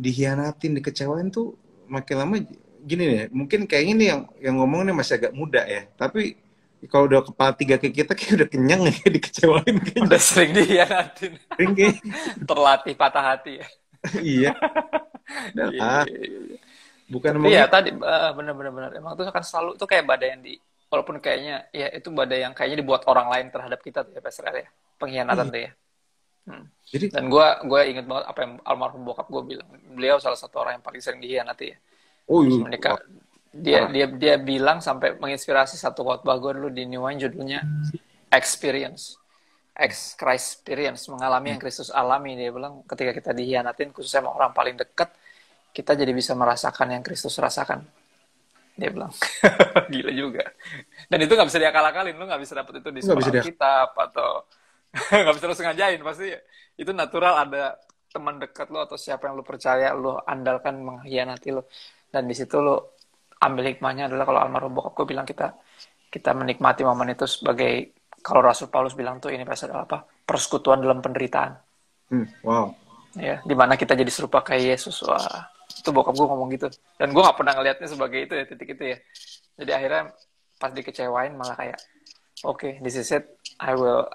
Dikhianatin, dikecewain tuh makin lama gini nih. Mungkin kayak ini yang ngomong nih masih agak muda ya, tapi kalau udah kepala 3 kayak kita kayak udah kenyang ya dikecewain kayaknya. Udah sering dikhianatin. Sering kayak. Terlatih patah hati ya. Iya. Iya. Bukan tapi ya tadi benar emang itu akan selalu itu kayak badai yang walaupun kayaknya ya itu badai yang kayaknya dibuat orang lain terhadap kita tuh ya Pastor ya, pengkhianatan tuh ya. Jadi, dan gue inget banget apa yang almarhum bokap gue bilang. Beliau salah satu orang yang paling sering dikhianati ya. Menikah dia bilang sampai menginspirasi satu khotbah gue dulu di New Wine, judulnya Experience, mengalami yang Kristus alami. Dia bilang ketika kita dikhianatin khususnya sama orang paling dekat, kita jadi bisa merasakan yang Kristus rasakan. Dia bilang, gila juga. Dan itu nggak bisa diakal-akalin, lu nggak bisa dapet itu di sekolah kitab atau nggak bisa lu sengajain, pasti itu natural. Ada teman dekat lu atau siapa yang lu percaya, lu andalkan mengkhianati lu, dan di situ lu ambil hikmahnya adalah kalau almarhum bokap gue bilang kita menikmati momen itu sebagai, kalau Rasul Paulus bilang tuh ini pasal apa, persekutuan dalam penderitaan. Wow. Ya, dimana kita jadi serupa kayak Yesus. Wah, itu bokap gue ngomong gitu, dan gue nggak pernah ngelihatnya sebagai itu ya, titik itu ya. Jadi akhirnya pas dikecewain malah kayak okay, this is it, I will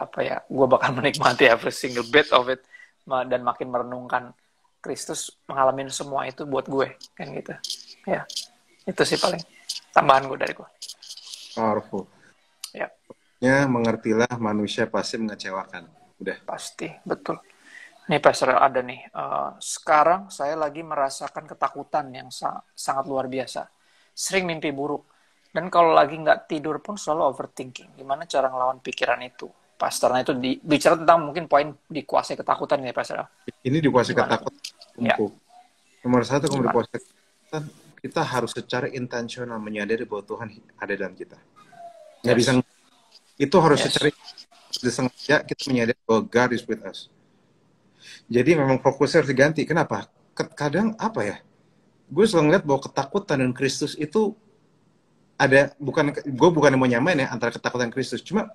gue bakal menikmati every single bit of it, dan makin merenungkan Kristus mengalami semua itu buat gue kan gitu ya. Itu sih paling tambahan gue dari gue. Powerful ya. Mengertilah manusia pasti mengecewakan. Udah pasti, betul. Nih Pastor ada nih, sekarang saya lagi merasakan ketakutan yang sangat luar biasa. Sering mimpi buruk. Dan kalau lagi nggak tidur pun selalu overthinking. Gimana cara ngelawan pikiran itu? Pastor, nah itu bicara tentang mungkin poin dikuasai ketakutan ya, Pastor. Ini dikuasai Gimana tuh? ketakutan Ya, tumpuk. Nomor satu, kalau gimana? dikuasai ketakutan, kita harus secara intensional menyadari bahwa Tuhan ada dalam kita. Nggak bisa, Yes, itu harus secara yes. disengaja kita menyadari bahwa God is with us. Jadi memang fokusnya harus diganti. Kenapa? Kadang apa ya? Gue selalu ngeliat bahwa ketakutan dan Kristus itu ada, gue bukan mau nyamain ya antara ketakutan dan Kristus. Cuma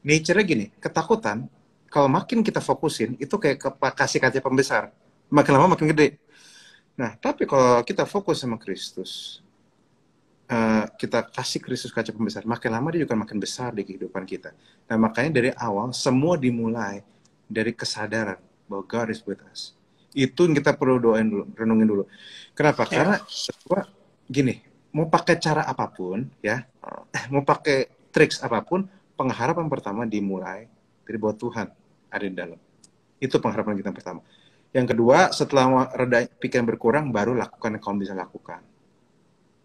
nature-nya gini, ketakutan kalau makin kita fokusin itu kayak kasih kaca pembesar, makin lama makin gede. Nah, tapi kalau kita fokus sama Kristus, kita kasih Kristus kaca pembesar, makin lama dia juga makin besar di kehidupan kita. Nah, makanya dari awal semua dimulai dari kesadaran bahwa God is with us. Itu yang kita perlu doain dulu, renungin dulu. Kenapa? Ya, Karena kedua, gini, mau pakai cara apapun ya, mau pakai triks apapun, pengharapan pertama dimulai dari bahwa Tuhan ada di dalam. Itu pengharapan kita pertama. Yang kedua, setelah reda pikiran berkurang, baru lakukan yang kamu bisa lakukan.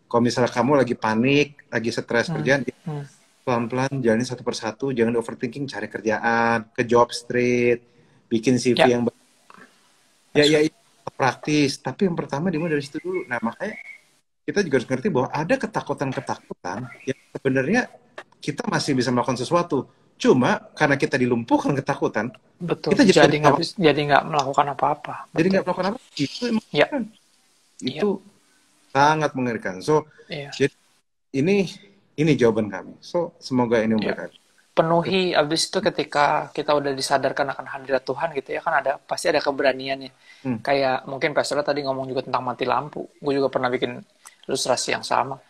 Kalau misalnya kamu lagi panik, lagi stres kerjaan, hmm. pelan-pelan jalani satu persatu, jangan overthinking, cari kerjaan, ke job street, bikin CV Ya, yang that's ya right. itu praktis. Tapi yang pertama dimulai dari situ dulu. Nah, makanya kita juga harus ngerti bahwa ada ketakutan-ketakutan yang sebenarnya kita masih bisa melakukan sesuatu. Cuma karena kita dilumpuhkan ketakutan, Betul. kita jadi Jadi nggak melakukan apa-apa. jadi Betul. nggak melakukan apa. Itu emang Ya, kan, ya, itu sangat mengerikan. So, ya, jadi ini jawaban kami. So, semoga ini ya. memberkati. Penuhi abis itu ketika kita udah disadarkan akan hadirat Tuhan gitu ya kan pasti ada keberaniannya. Hmm. Kayak mungkin Pastor tadi ngomong juga tentang mati lampu. Gue juga pernah bikin ilustrasi yang sama.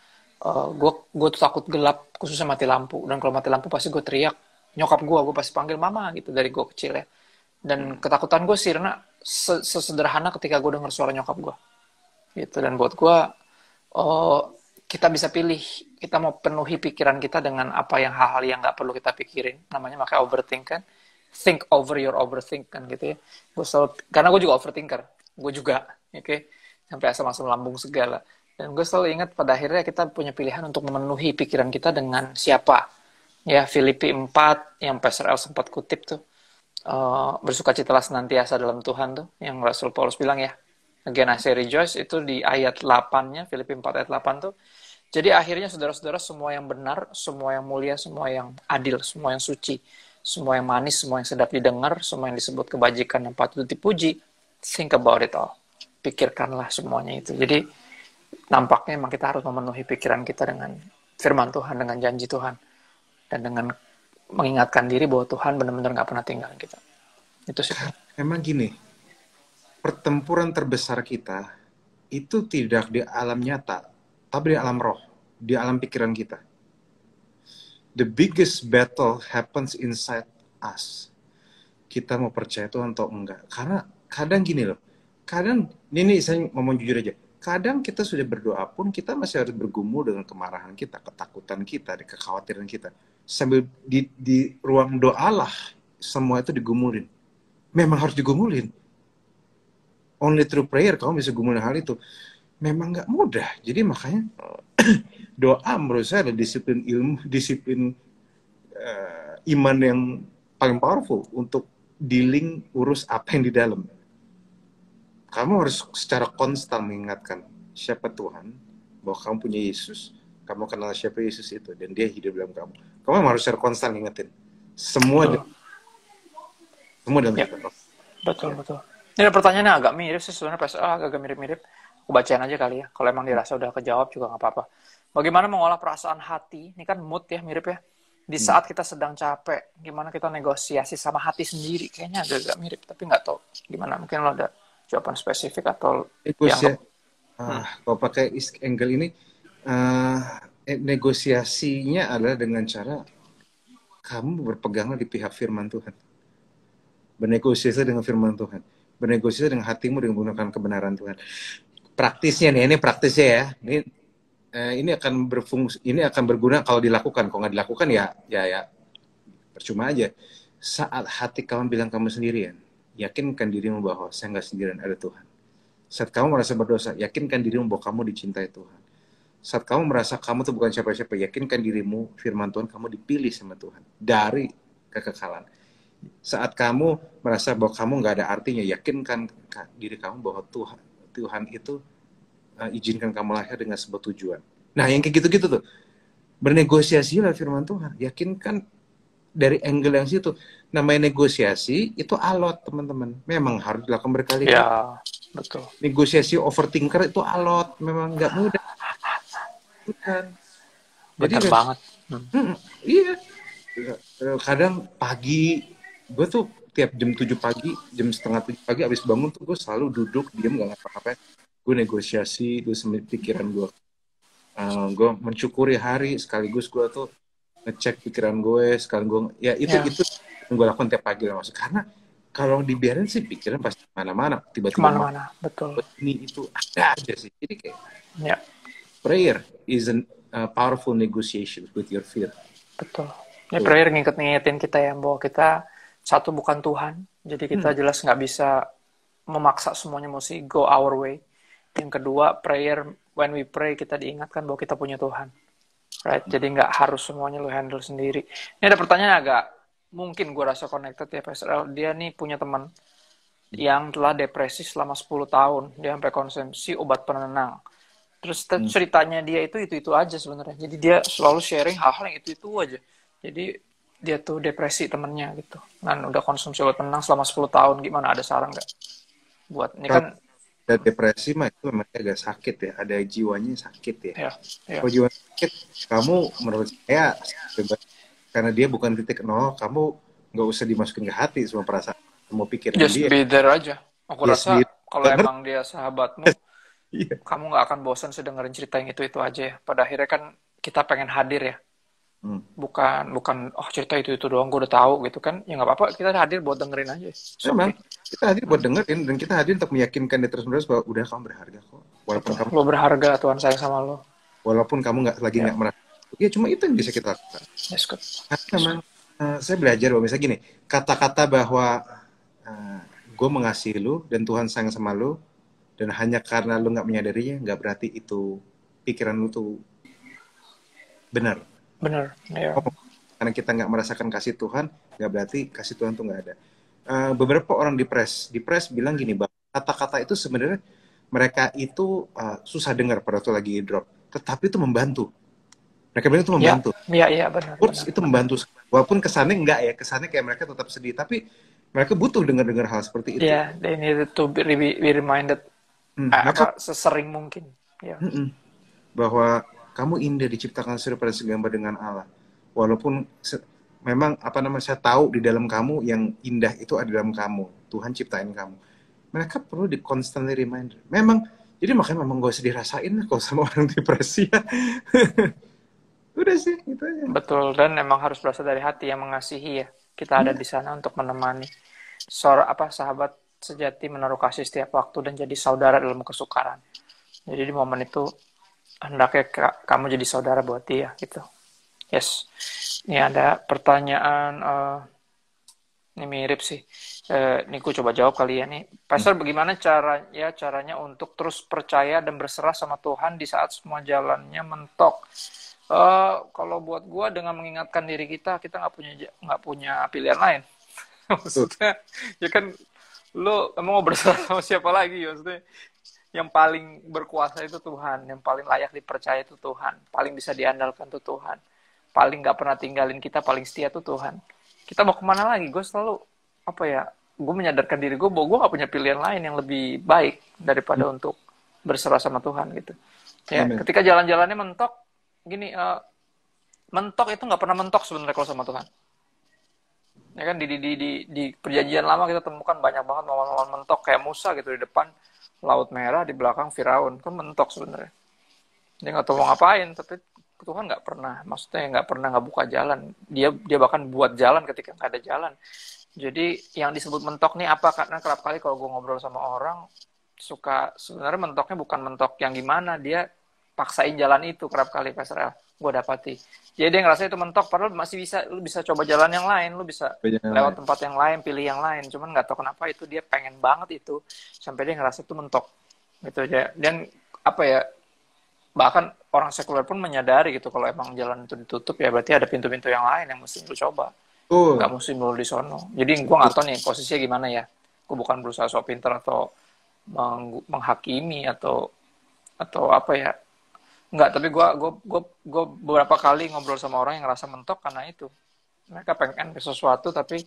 Gue tuh takut gelap khususnya mati lampu, dan kalau mati lampu pasti gue teriak nyokap gue pasti panggil mama gitu dari gue kecil ya. Dan ketakutan gue sih karena sesederhana ketika gue denger suara nyokap gue gitu. Dan buat gue kita bisa pilih, kita mau penuhi pikiran kita dengan apa yang hal-hal yang nggak perlu kita pikirin, namanya makanya overthink kan, think over your overthink kan gitu ya. Gue selalu, karena gue juga overthinker, gue juga, oke, sampai asam-asam lambung segala. Dan gue selalu ingat pada akhirnya kita punya pilihan untuk memenuhi pikiran kita dengan siapa. Ya, Filipi 4 yang Pastor El sempat kutip tuh, bersukacitalah senantiasa dalam Tuhan tuh, yang Rasul Paulus bilang ya. Again I say rejoice, itu di ayat 8-nya, Filipi 4 ayat 8 tuh. Jadi akhirnya saudara-saudara, semua yang benar, semua yang mulia, semua yang adil, semua yang suci, semua yang manis, semua yang sedap didengar, semua yang disebut kebajikan yang patut dipuji, think about it all. Pikirkanlah semuanya itu. Jadi nampaknya memang kita harus memenuhi pikiran kita dengan firman Tuhan, dengan janji Tuhan, dan dengan mengingatkan diri bahwa Tuhan benar-benar gak pernah tinggalin kita. Itu sih. Emang gini, pertempuran terbesar kita itu tidak di alam nyata, tapi di alam roh, di alam pikiran kita. The biggest battle happens inside us. Kita mau percaya Tuhan atau enggak. Karena kadang gini loh, kadang, ini saya ngomong jujur aja, kadang kita sudah berdoa pun kita masih harus bergumul dengan kemarahan kita, ketakutan kita, kekhawatiran kita. Sambil di ruang doalah semua itu digumulin. Memang harus digumulin. Only through prayer kamu bisa gumulin hal itu. Memang nggak mudah. Jadi makanya doa menurut saya adalah disiplin ilmu, disiplin iman yang paling powerful untuk dealing urus apa yang di dalam. Kamu harus secara konstan mengingatkan siapa Tuhan, bahwa kamu punya Yesus, kamu kenal siapa Yesus itu, dan dia hidup dalam kamu. Kamu harus secara konstan ingetin. Semua dalam Ya, kita. betul, betul. Ini pertanyaannya agak mirip sih sebenarnya, agak mirip-mirip. Aku bacain aja kali ya. Kalau emang dirasa udah kejawab juga nggak apa-apa. Bagaimana mengolah perasaan hati? Ini kan mood ya, mirip ya. Di saat kita sedang capek, gimana kita negosiasi sama hati sendiri? Kayaknya agak mirip, tapi nggak tahu gimana. Mungkin lo ada jawaban spesifik atau dianggap. Kalau pakai angle ini, negosiasinya adalah dengan cara kamu berpeganglah di pihak firman Tuhan. Bernegosiasi dengan firman Tuhan. Bernegosiasi dengan hatimu dengan menggunakan kebenaran Tuhan. Praktisnya nih, ini praktisnya ya. Ini akan berfungsi, ini akan berguna kalau dilakukan. Kalau nggak dilakukan ya percuma aja. Saat hati kamu bilang kamu sendirian, yakinkan dirimu bahwa saya nggak sendirian, ada Tuhan. Saat kamu merasa berdosa, yakinkan dirimu bahwa kamu dicintai Tuhan. Saat kamu merasa kamu tuh bukan siapa-siapa, yakinkan dirimu, firman Tuhan, kamu dipilih sama Tuhan dari kekekalan. Saat kamu merasa bahwa kamu nggak ada artinya, yakinkan diri kamu bahwa Tuhan itu izinkan kamu lahir dengan sebuah tujuan. Nah, yang kayak gitu-gitu tuh, bernegosiasilah firman Tuhan. Yakinkan dari angle yang situ. Namanya negosiasi, itu alot, teman-teman. Memang harus dilakukan berkali-kali. Ya, betul. Negosiasi overthinker itu alot. Memang nggak mudah. Bukan. Jadi, Bener banget. iya. Kadang pagi, gue tuh tiap jam 7 pagi, jam setengah 7 pagi, abis bangun tuh gue selalu duduk, diem, gak ngapa-ngapain. Gue negosiasi, gue sama pikiran gue. Gue mensyukuri hari, sekaligus gue tuh ngecek pikiran gue, sekaligus gue, ya itu yang gue lakukan tiap pagi lah, maksud. Karena kalau dibiarin sih pikiran pasti mana-mana, tiba-tiba Kemana-mana, betul. Ini itu ada aja sih. Jadi kayak Ya, prayer is a powerful negotiation with your fear. betul. Ini prayer ngingetin kita ya, bahwa kita satu bukan Tuhan, jadi kita jelas nggak bisa memaksa semuanya mesti go our way. Yang kedua, prayer, when we pray, kita diingatkan bahwa kita punya Tuhan. Right? Jadi nggak harus semuanya lu handle sendiri. Ini ada pertanyaan agak, mungkin gue rasa connected ya, Pastor L. Dia nih punya teman yang telah depresi selama 10 tahun. Dia sampai konsumsi obat penenang. Terus ceritanya dia itu aja sebenarnya. Jadi dia selalu sharing hal-hal yang itu aja. Jadi dia tuh depresi temennya gitu. Dan udah konsumsi obat penenang selama 10 tahun. Gimana, ada saran nggak? Buat ini kan ada depresi mah itu memang agak sakit ya, ada jiwanya sakit ya. Kalau jiwa sakit, kamu menurut saya karena dia bukan titik nol, kamu nggak usah dimasukin ke hati semua perasaan, semua pikiran just dia. Just be there aja. Aku rasa kalau emang dia sahabatmu, kamu nggak akan bosan sedengerin cerita yang itu aja ya. Pada akhirnya kan kita pengen hadir ya. Bukan cerita itu doang gue udah tahu gitu kan, ya nggak apa-apa, kita hadir buat dengerin aja. Memang kita hadir buat dengerin, dan kita hadir untuk meyakinkan dia terus-menerus bahwa udah, kamu berharga kok, walaupun kamu lo berharga, Tuhan sayang sama lo, walaupun kamu nggak merasa ya, cuma itu yang bisa kita lakukan. Karena memang saya belajar bahwa misalnya gini, kata-kata bahwa gue mengasihi lu dan Tuhan sayang sama lu, dan hanya karena lu nggak menyadarinya, nggak berarti itu pikiran lu tuh benar. Ya. Karena kita nggak merasakan kasih Tuhan, nggak berarti kasih Tuhan tuh nggak ada. Beberapa orang di press bilang gini, bahwa kata-kata itu sebenarnya mereka itu susah dengar pada waktu lagi drop, tetapi itu membantu. Mereka bilang itu membantu. Iya, benar. Itu membantu, walaupun kesannya enggak ya, kesannya kayak mereka tetap sedih, tapi mereka butuh dengar hal seperti itu. Iya, they need to be reminded sesering mungkin. Ya. Bahwa kamu indah, diciptakan serupa dan segambar dengan Allah. Walaupun memang saya tahu di dalam kamu yang indah itu ada dalam kamu. Tuhan ciptain kamu. Mereka perlu di constantly reminder. Jadi makanya memang gak usah dirasain kalau sama orang depresi ya. Udah sih, gitu aja. Betul, dan memang harus berasal dari hati yang mengasihi ya. Kita ada di sana untuk menemani. Sahabat sejati menaruh kasih setiap waktu dan jadi saudara dalam kesukaran. Jadi di momen itu hendaknya kamu jadi saudara buat dia gitu. Yes. Ini ada pertanyaan, ini mirip sih. Ini gue coba jawab kali ya nih. Pastor, bagaimana caranya untuk terus percaya dan berserah sama Tuhan di saat semua jalannya mentok? Kalau buat gue, dengan mengingatkan diri kita nggak punya pilihan lain. Maksudnya, ya kan, lo emang mau berserah sama siapa lagi? Maksudnya, yang paling berkuasa itu Tuhan, yang paling layak dipercaya itu Tuhan, paling bisa diandalkan itu Tuhan, paling nggak pernah tinggalin kita, paling setia itu Tuhan. Kita mau kemana lagi? Gue selalu gue menyadarkan diri gue bahwa gue nggak punya pilihan lain yang lebih baik daripada untuk berserah sama Tuhan gitu. Ya, ketika jalan-jalannya mentok, gini, mentok itu nggak pernah mentok sebenarnya kalau sama Tuhan. Ya kan, di perjanjian lama kita temukan banyak banget momen-momen mentok, kayak Musa gitu, di depan Laut Merah, di belakang Firaun, kan mentok sebenarnya. Dia nggak tahu mau ngapain, tapi Tuhan nggak pernah nggak buka jalan. Dia bahkan buat jalan ketika nggak ada jalan. Jadi yang disebut mentok nih apa? Karena kerap kali kalau gue ngobrol sama orang, sebenarnya mentoknya bukan mentok yang gimana, dia paksain jalan itu kerap kali, Pastor El, gue dapati. Jadi dia ngerasa itu mentok, padahal lu bisa coba jalan yang lain, lu bisa lewat tempat yang lain, pilih yang lain, cuman nggak tahu kenapa itu dia pengen banget itu, sampai dia ngerasa itu mentok gitu aja. Dan bahkan orang sekuler pun menyadari gitu kalau emang jalan itu ditutup ya berarti ada pintu-pintu yang lain yang mesti lu coba, nggak Betul. mesti lu di sono. Jadi gue nggak tahu nih posisinya gimana ya, gue bukan berusaha sok pinter atau menghakimi atau apa ya, nggak, tapi gue beberapa kali ngobrol sama orang yang ngerasa mentok karena itu mereka pengen ke sesuatu tapi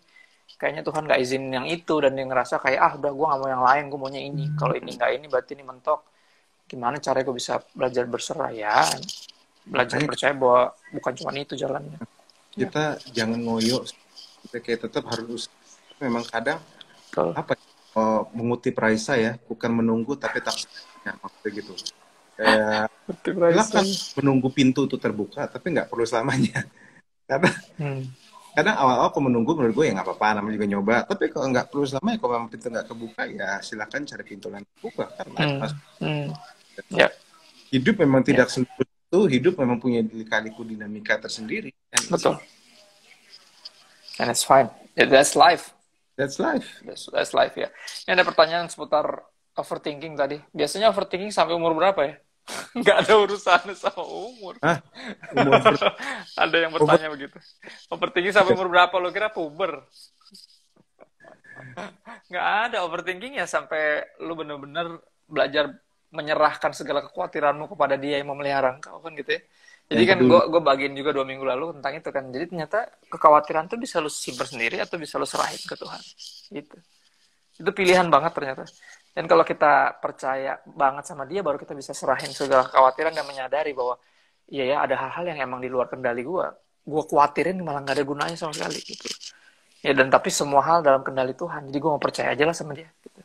kayaknya Tuhan nggak izin yang itu dan dia ngerasa kayak udah gue nggak mau yang lain, gue maunya ini, kalau ini nggak ini berarti ini mentok. Gimana caranya gue bisa belajar berserah ya, belajar Makanya percaya bahwa bukan cuma itu jalannya ya. kita jangan ngoyo, kita kayak tetap harus memang kadang Betul. apa mengutip Raisa ya, bukan menunggu tapi tak ya, maksudnya gitu. Kayak silakan menunggu pintu itu terbuka, tapi nggak perlu selamanya. Karena kadang awal-awal kalau menunggu menurut gue ya nggak apa-apa, namanya juga nyoba. Tapi kalau nggak perlu selamanya, kalau memang pintu nggak kebuka ya silakan cari pintu lain terbuka. Karena Ya. hidup memang tidak seluruh itu, hidup memang punya lika-liku dinamika tersendiri. Betul. And it's fine. That's life. That's life. That's life ya. Ini ada pertanyaan seputar overthinking tadi. Biasanya overthinking sampai umur berapa ya? Nggak ada urusannya sama umur. Hah? Umur ada yang bertanya begitu. Overthinking sampai umur berapa? Lo kira puber? Nggak ada overthinking ya sampai lu bener-bener belajar menyerahkan segala kekhawatiranmu kepada dia yang memelihara engkau kan gitu ya. Jadi kan gue bagiin juga 2 minggu lalu tentang itu kan. Jadi ternyata kekhawatiran tuh bisa lu simpan sendiri atau bisa lu serahin ke Tuhan. Gitu. Itu pilihan banget ternyata. Dan kalau kita percaya banget sama dia, baru kita bisa serahin segala kekhawatiran dan menyadari bahwa iya ya ada hal-hal yang emang di luar kendali gue. Gue khawatirin malah nggak ada gunanya sama sekali gitu. Ya dan tapi semua hal dalam kendali Tuhan. Jadi gue mau percaya aja lah sama dia. Gitu.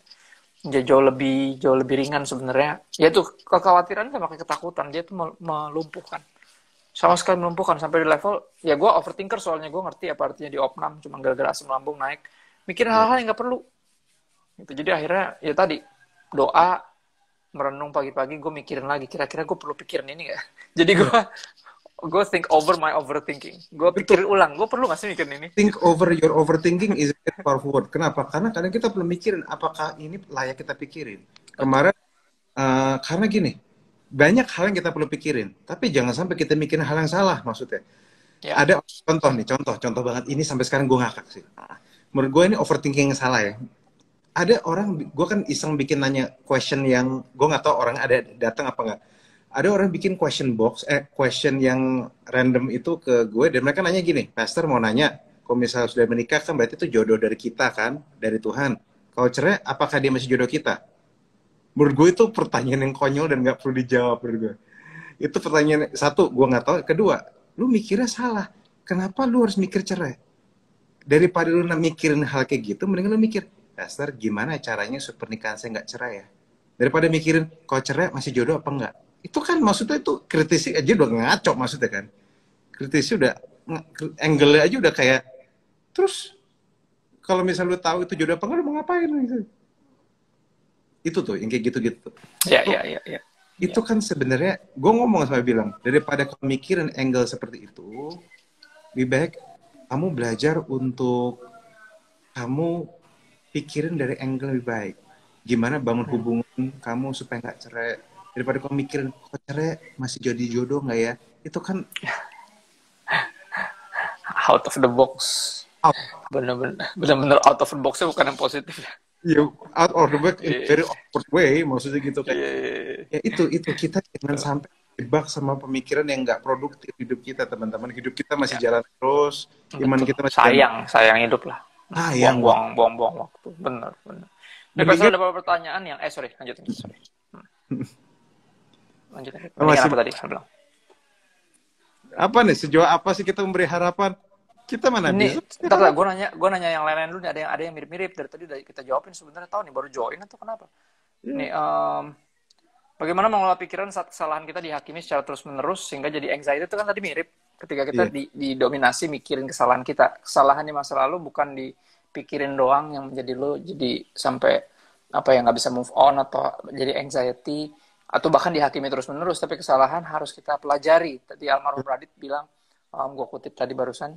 Jauh lebih ringan sebenarnya. Ya itu kekhawatiran sama ketakutan dia tuh melumpuhkan. Sama sekali melumpuhkan sampai di level ya gue overthinker soalnya gue ngerti apa artinya di opnam cuma gara-gara asam lambung naik mikir hal-hal yang nggak perlu gitu. Jadi akhirnya ya tadi doa merenung pagi-pagi gue mikirin lagi kira-kira gue perlu pikirin ini nggak. Jadi gue think over my overthinking, gue pikirin ulang gue perlu nggak sih mikirin ini. Think over your overthinking is a very powerful word. Kenapa? Karena kadang kita belum mikirin apakah ini layak kita pikirin. Kemarin karena gini, banyak hal yang kita perlu pikirin, tapi jangan sampai kita mikirin hal yang salah maksudnya. Ya. Ada contoh banget ini sampai sekarang gue ngakak sih. Menurut gue ini overthinking yang salah ya. Ada orang, gue kan iseng bikin nanya question yang gue nggak tahu orang ada datang apa nggak. Ada orang bikin question yang random itu ke gue dan mereka nanya gini, Pastor mau nanya, kalau misalnya sudah menikah kan berarti itu jodoh dari kita kan, dari Tuhan. Kalau cerai, apakah dia masih jodoh kita? Menurut gue itu pertanyaan yang konyol dan nggak perlu dijawab menurut gue. Itu pertanyaan satu, gue nggak tahu. Kedua, lu mikirnya salah. Kenapa lu harus mikir cerai? Daripada lu mikirin hal kayak gitu, mendingan lu mikir, Pastor, gimana caranya supaya pernikahan saya nggak cerai ya? Daripada mikirin, kalau cerai masih jodoh apa enggak? Itu kan maksudnya itu kritisi aja udah ngaco maksudnya kan. Kritisi udah, angle-nya aja udah kayak, terus kalau misalnya lu tahu itu jodoh apa enggak, lu mau ngapain gitu? Itu tuh yang kayak gitu-gitu. Ya. Itu kan sebenarnya gue ngomong sama bilang daripada kamu mikirin angle seperti itu, lebih baik kamu belajar untuk kamu pikirin dari angle lebih baik. Gimana bangun hubungan kamu supaya nggak cerai, daripada kamu mikirin kok cerai masih jadi jodoh nggak ya? Itu kan out of the box. Bener-bener out of the boxnya bukan yang positif ya. Out of the box in very awkward way, maksudnya gitu kan. Ya itu kita jangan sampai terjebak sama pemikiran yang nggak produktif hidup kita, teman-teman. Hidup kita masih jalan terus, iman kita masih sayang hidup lah. Buang waktu, bener. Nah, kalau ada beberapa pertanyaan yang lanjutin. Lanjutin apa tadi? Apa nih? Sejauh apa sih kita memberi harapan? Kita mana bisa? Ntar lah, gue nanya yang lain-lain dulu nih. Ada yang mirip-mirip dari tadi udah kita jawabin sebenarnya. Tahu nih baru join atau kenapa? Nih, bagaimana mengelola pikiran saat kesalahan kita dihakimi secara terus-menerus sehingga jadi anxiety itu kan tadi mirip. Ketika kita didominasi mikirin kesalahan kita. Kesalahan di masa lalu bukan dipikirin doang yang menjadi lo jadi sampai nggak bisa move on atau jadi anxiety atau bahkan dihakimi terus-menerus. Tapi kesalahan harus kita pelajari. Tadi almarhum Radit bilang, gue kutip tadi barusan,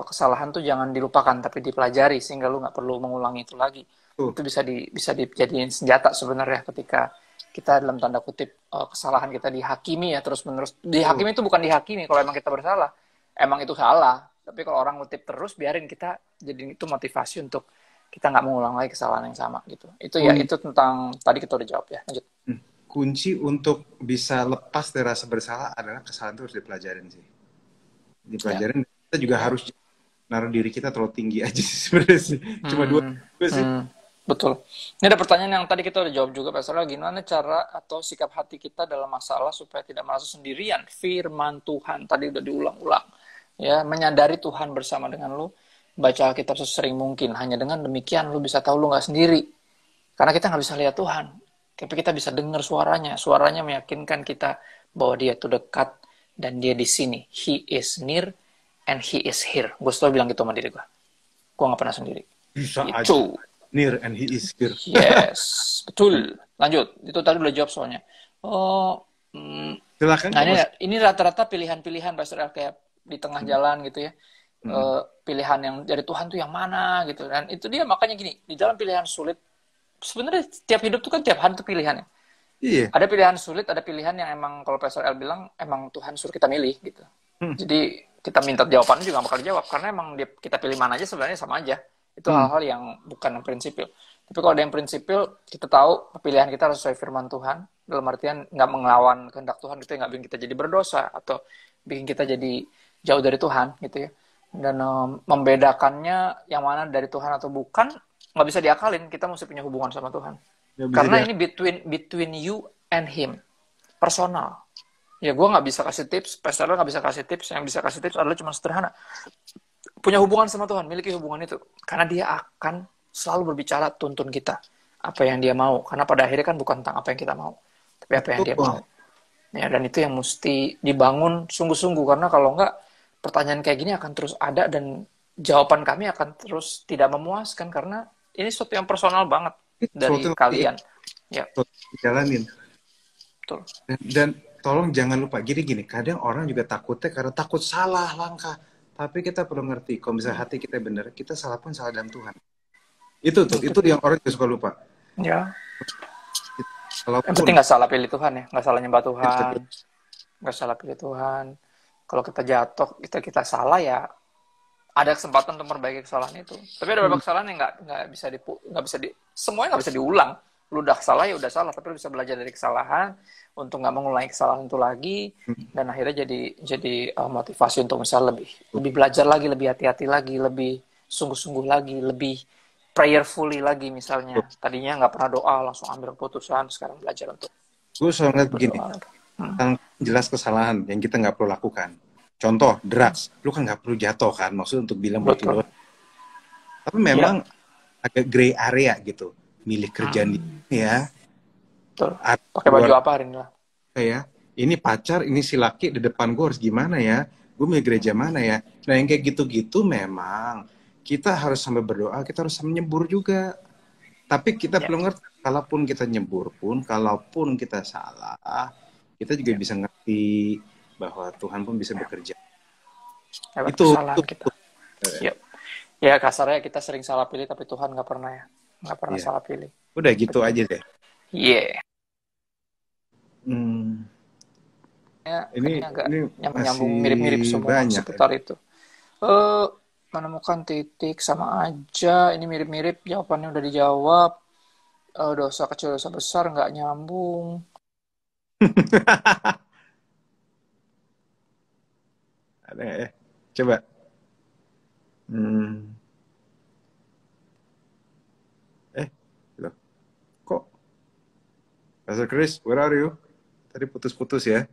kesalahan tuh jangan dilupakan tapi dipelajari sehingga lu nggak perlu mengulangi itu lagi. Itu bisa dijadiin senjata sebenarnya ketika kita dalam tanda kutip kesalahan kita dihakimi ya terus menerus. Dihakimi itu bukan dihakimi kalau emang kita bersalah, emang itu salah. Tapi kalau orang ngutip terus, biarin kita jadi itu motivasi untuk kita nggak mengulang lagi kesalahan yang sama gitu. Itu ya itu tentang tadi kita udah jawab ya. Lanjut. Kunci untuk bisa lepas dari rasa bersalah adalah kesalahan itu harus dipelajarin sih. Dipelajarin. Kita juga harus naruh diri kita terlalu tinggi aja sih sebenarnya sih. Cuma dua sih. Betul. Ini ada pertanyaan yang tadi kita udah jawab juga, Pak Sarah. Gimana cara atau sikap hati kita dalam masalah supaya tidak merasa sendirian? Firman Tuhan tadi udah diulang-ulang. Ya, menyadari Tuhan bersama dengan lu. Baca Alkitab sesering mungkin. Hanya dengan demikian lu bisa tahu lu nggak sendiri. Karena kita nggak bisa lihat Tuhan. Tapi kita bisa dengar suaranya. Suaranya meyakinkan kita bahwa dia itu dekat dan dia di sini. He is near and he is here. Gue selalu bilang gitu sama diri gue. Gue nggak pernah sendiri. Bisa itu. aja. Near and he is here. Yes, betul. Lanjut. Itu tadi udah jawab soalnya. Silakan. Nah, ini rata-rata pilihan-pilihan Pastor El, kayak di tengah jalan gitu ya. Pilihan yang dari Tuhan tuh yang mana gitu. Dan itu dia makanya gini, di dalam pilihan sulit, sebenarnya tiap hidup tuh kan tiap hari tuh pilihannya. Iya. Ada pilihan sulit, ada pilihan yang emang kalau Pastor El bilang emang Tuhan suruh kita milih gitu. Jadi kita minta jawabannya juga gak bakal dijawab karena emang kita pilih mana aja sebenarnya sama aja. Itu hal-hal yang bukan yang prinsipil. Tapi kalau ada yang prinsipil, kita tahu pilihan kita harus sesuai firman Tuhan. Dalam artian nggak melawan kehendak Tuhan gitu ya, nggak bikin kita jadi berdosa atau bikin kita jadi jauh dari Tuhan gitu ya. Dan membedakannya yang mana dari Tuhan atau bukan nggak bisa diakalin. Kita mesti punya hubungan sama Tuhan. Ya, karena ini between you and Him, personal. Ya gue nggak bisa kasih tips, Pastor nggak bisa kasih tips. Yang bisa kasih tips adalah cuma sederhana. Punya hubungan sama Tuhan, miliki hubungan itu. Karena dia akan selalu berbicara tuntun kita. Apa yang dia mau. Karena pada akhirnya kan bukan tentang apa yang kita mau. Tapi apa yang dia mau. Ya, dan itu yang mesti dibangun sungguh-sungguh. Karena kalau enggak, pertanyaan kayak gini akan terus ada. Dan jawaban kami akan terus tidak memuaskan. Karena ini sesuatu yang personal banget dari kalian. Ya. Jalanin. Betul. Dan tolong jangan lupa. Gini, kadang orang juga takutnya karena takut salah langkah. Tapi kita perlu ngerti, kalau misalnya hati kita benar, kita salah pun salah dalam Tuhan. Itu yang orang juga suka lupa. Ya. Yang penting nggak salah pilih Tuhan ya, nggak salah nyembah Tuhan, nggak salah pilih Tuhan. Kalau kita jatuh, kita salah ya, ada kesempatan untuk memperbaiki kesalahan itu. Tapi ada beberapa kesalahan yang nggak bisa semuanya nggak bisa diulang. Lu udah salah ya udah salah, tapi lu bisa belajar dari kesalahan untuk nggak mengulangi kesalahan itu lagi, dan akhirnya jadi motivasi untuk misalnya lebih belajar lagi, lebih hati-hati lagi, lebih sungguh-sungguh lagi, lebih prayerfully lagi misalnya. Tadinya nggak pernah doa langsung ambil keputusan, sekarang belajar untuk. Gue selalu ngeliat begini, jelas kesalahan yang kita nggak perlu lakukan. Contoh drugs, lu kan nggak perlu jatuh kan, maksudnya untuk bilang buat lu. Tapi memang agak gray area gitu. Milih kerjaan ya. Pakai baju apa hari ini lah? Ya, ini pacar, ini si laki di depan gue harus gimana ya? Gue milih gereja mana ya? Nah yang kayak gitu-gitu memang kita harus sampai berdoa, kita harus sampai nyebur juga. Tapi kita perlu ngerti, kalaupun kita nyebur pun, kalaupun kita salah, kita juga bisa ngerti bahwa Tuhan pun bisa bekerja. Itu kita. Ya kasarnya kita sering salah pilih, tapi Tuhan nggak pernah ya. Nggak pernah salah pilih. Udah gitu aja deh. Iya. Ini agak nyambung mirip-mirip semua seputar itu. Menemukan titik sama aja. Ini mirip-mirip, jawabannya udah dijawab. Dosa kecil, dosa besar nggak nyambung. Ada nggak ya? Coba. Loh. Kok? Pastor Chris, where are you? Tadi putus-putus ya.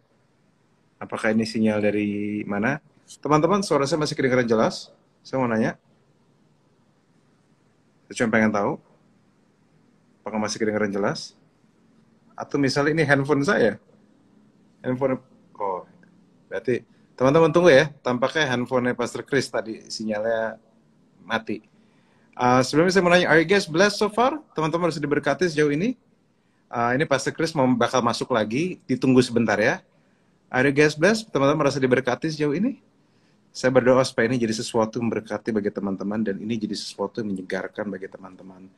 Apakah ini sinyal dari mana? Teman-teman, suara saya masih kedengaran jelas? Saya mau nanya. Saya cuma pengen tahu. Apakah masih kedengaran jelas? Atau misalnya ini handphone saya? Handphone, berarti teman-teman tunggu ya. Tampaknya handphone Pastor Chris tadi sinyalnya mati. Sebelumnya saya mau nanya, are you guys blessed so far? Teman-teman harus diberkati sejauh ini. Ini Pastor Chris bakal masuk lagi. Ditunggu sebentar ya. Are you guys blessed? Teman-teman merasa diberkati sejauh ini? Saya berdoa supaya ini jadi sesuatu yang memberkati bagi teman-teman. Dan ini jadi sesuatu yang menyegarkan bagi teman-teman.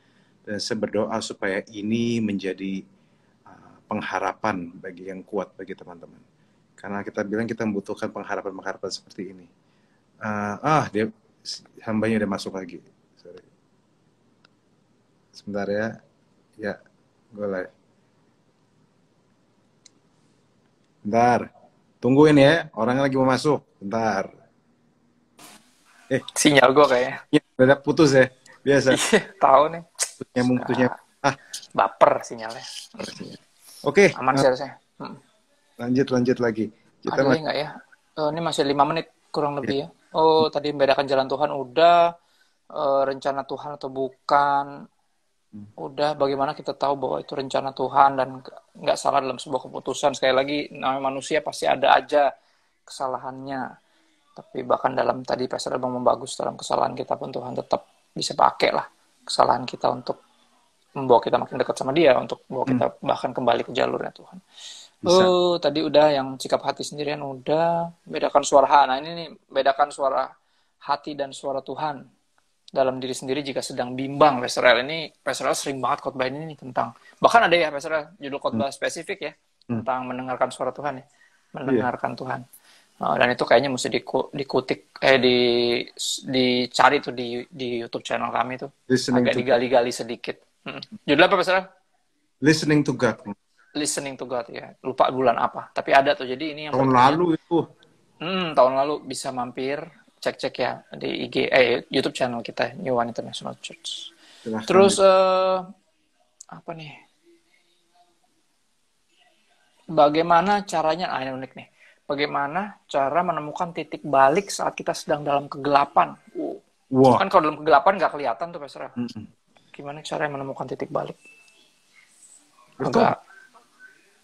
Dan saya berdoa supaya ini menjadi pengharapan bagi yang kuat bagi teman-teman. Karena kita bilang kita membutuhkan pengharapan-pengharapan seperti ini. Dia hambanya udah masuk lagi. Sorry. Sebentar ya. Ya, gue live. Bentar. Tungguin ya, orang lagi mau masuk. Bentar. Sinyal gue kayaknya. Ya, udah putus ya. Biasa. Iya, tahu nih. Putusnya. Baper sinyalnya. Oke. Aman sih harusnya. Lanjut lagi. Kita ada nggak ya? Ini masih 5 menit kurang lebih ya. Oh, tadi membedakan jalan Tuhan udah. Rencana Tuhan atau bukan. Udah, bagaimana kita tahu bahwa itu rencana Tuhan dan nggak salah dalam sebuah keputusan. Sekali lagi, namanya manusia pasti ada aja kesalahannya. Tapi bahkan dalam tadi Pastor Abang membagus, dalam kesalahan kita pun Tuhan tetap bisa pakai lah kesalahan kita untuk membawa kita makin dekat sama Dia, untuk membawa kita bahkan kembali ke jalurnya Tuhan. Bisa. Tadi udah yang sikap hati sendirian udah. Bedakan suara hati. Nah ini nih, bedakan suara hati dan suara Tuhan dalam diri sendiri jika sedang bimbang. Pastor El ini, Pastor El sering banget khotbah ini nih tentang, bahkan ada ya Pastor El judul khotbah spesifik ya tentang mendengarkan suara Tuhan ya, mendengarkan Tuhan. Dan itu kayaknya mesti dikutik, dicari tuh di YouTube channel kami tuh, agak digali-gali sedikit. Judul apa Pastor El? Listening to God. Listening to God ya, lupa bulan apa, tapi ada tuh. Jadi ini yang tahun lalu itu. Tahun lalu bisa mampir cek ya di YouTube channel kita New One International Church. Silahkan. Terus apa nih? Bagaimana caranya? Ini unik nih. Bagaimana cara menemukan titik balik saat kita sedang dalam kegelapan? Kan kalau dalam kegelapan nggak kelihatan tuh Pastor. Gimana caranya menemukan titik balik?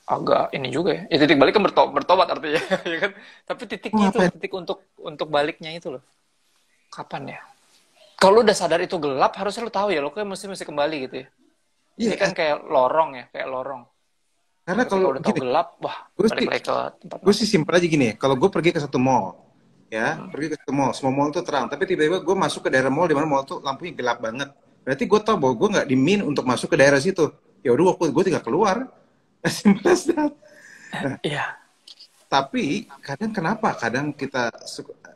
Agak ini juga ya. Titik balik kan bertobat artinya, ya kan? Tapi titiknya itu, titik untuk baliknya itu loh. Kapan ya? Kalau udah sadar itu gelap, harusnya lo tahu ya, lo kan mesti kembali gitu ya. Ini kan kayak lorong ya, kayak lorong. Karena kalau udah tahu gelap, balik lagi ke tempat. Gue sih simpel aja gini, kalau gue pergi ke satu mall, ya, pergi ke satu mall, semua mall itu terang, tapi tiba-tiba gue masuk ke daerah mall di mana mall tuh lampunya gelap banget. Berarti gue tahu bahwa gue nggak dimin untuk masuk ke daerah situ. Ya udah, gue tinggal keluar. Simple as that. Iya. Tapi kadang kita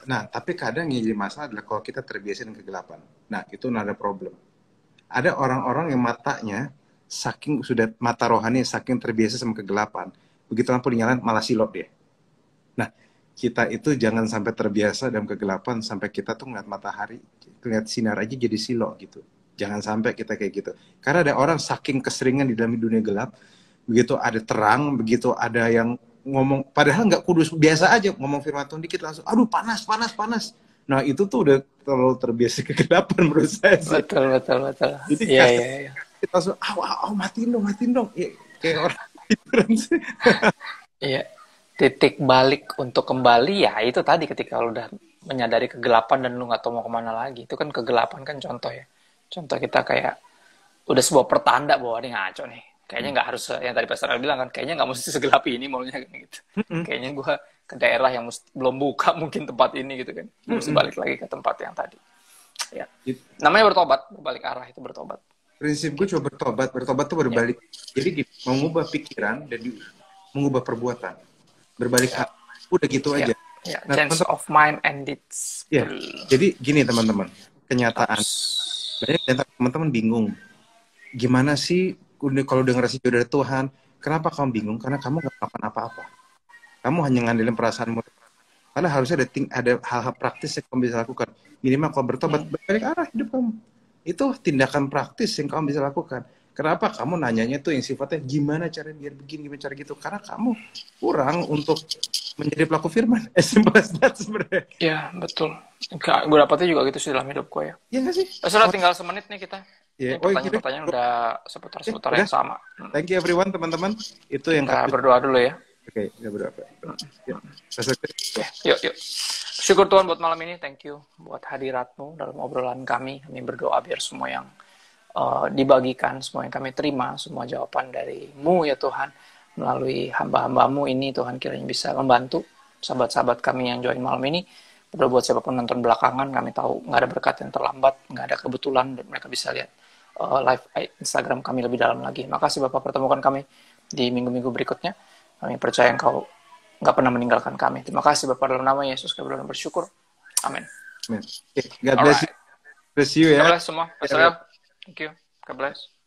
tapi kadang yang jadi masalah adalah kalau kita terbiasa dengan kegelapan. Nah, itu ada problem. Ada orang-orang yang mata rohani saking terbiasa sama kegelapan, begitu lampu dinyalain malah silop dia. Nah, kita itu jangan sampai terbiasa dalam kegelapan sampai kita tuh ngeliat matahari, ngeliat sinar aja jadi silop gitu. Jangan sampai kita kayak gitu. Karena ada orang saking keseringan di dalam dunia gelap, begitu ada terang, begitu ada yang ngomong, padahal nggak kudus, biasa aja ngomong firman Tuhan dikit langsung, aduh panas. Nah itu tuh udah terlalu terbiasa kegelapan menurut saya sih. Betul. Jadi kita langsung, matiin dong. Ya, kayak orang tiduran sih. Iya, titik balik untuk kembali ya itu tadi ketika lu udah menyadari kegelapan dan lu nggak tahu mau kemana lagi. Itu kan kegelapan kan contoh ya. Contoh kita kayak udah sebuah pertanda bahwa ini ngaco nih. Kayaknya nggak harus, yang tadi Pastor bilang kan, kayaknya nggak mesti segelap ini maunya kan gitu. Kayaknya gue ke daerah yang belum buka mungkin tempat ini gitu kan. Mesti balik lagi ke tempat yang tadi. Ya. Namanya bertobat, berbalik arah itu bertobat. Prinsip gue coba bertobat tuh berbalik. Jadi mengubah pikiran dan mengubah perbuatan. Berbalik arah. Udah gitu aja. Nah, change of mind and deeds. Jadi gini teman-teman, kenyataan. Banyak teman-teman bingung. Gimana sih kalau dengar sih dari Tuhan, kenapa kamu bingung? Karena kamu gak melakukan apa-apa. Kamu hanya ngandelin perasaanmu. Karena harusnya ada hal-hal praktis yang kamu bisa lakukan. Minimal kalau bertobat, berbalik arah hidup kamu. Itu tindakan praktis yang kamu bisa lakukan. Kenapa kamu nanyanya tuh yang sifatnya gimana cara biar begini, gimana cara gitu? Karena kamu kurang untuk menjadi pelaku firman. Simple as that sebenarnya. Iya, betul. Gue dapetnya juga gitu sih dalam hidup gue ya. Iya nggak sih? Sudah tinggal semenit nih kita. Pertanyaan-pertanyaan udah seputar yang sama. Thank you everyone teman-teman. Itu yang kita berdoa dulu ya. Oke, kita berdoa. Yuk. Syukur Tuhan buat malam ini. Thank you buat hadiratmu dalam obrolan kami. Kami berdoa biar semua yang dibagikan, semua yang kami terima, semua jawaban dari-Mu ya Tuhan, melalui hamba-hamba-Mu ini Tuhan kiranya bisa membantu sahabat-sahabat kami yang join malam ini. Berdoa buat siapapun nonton belakangan, kami tahu nggak ada berkat yang terlambat, nggak ada kebetulan, dan mereka bisa lihat live Instagram kami lebih dalam lagi. Makasih Bapak pertemukan kami di minggu-minggu berikutnya. Kami percaya Engkau nggak pernah meninggalkan kami. Terima kasih Bapak dalam nama Yesus, kami bersyukur. Amin. Amin. Okay, God bless you. Alright. Bless you God ya. bless semua. Pastor El, thank you. God bless.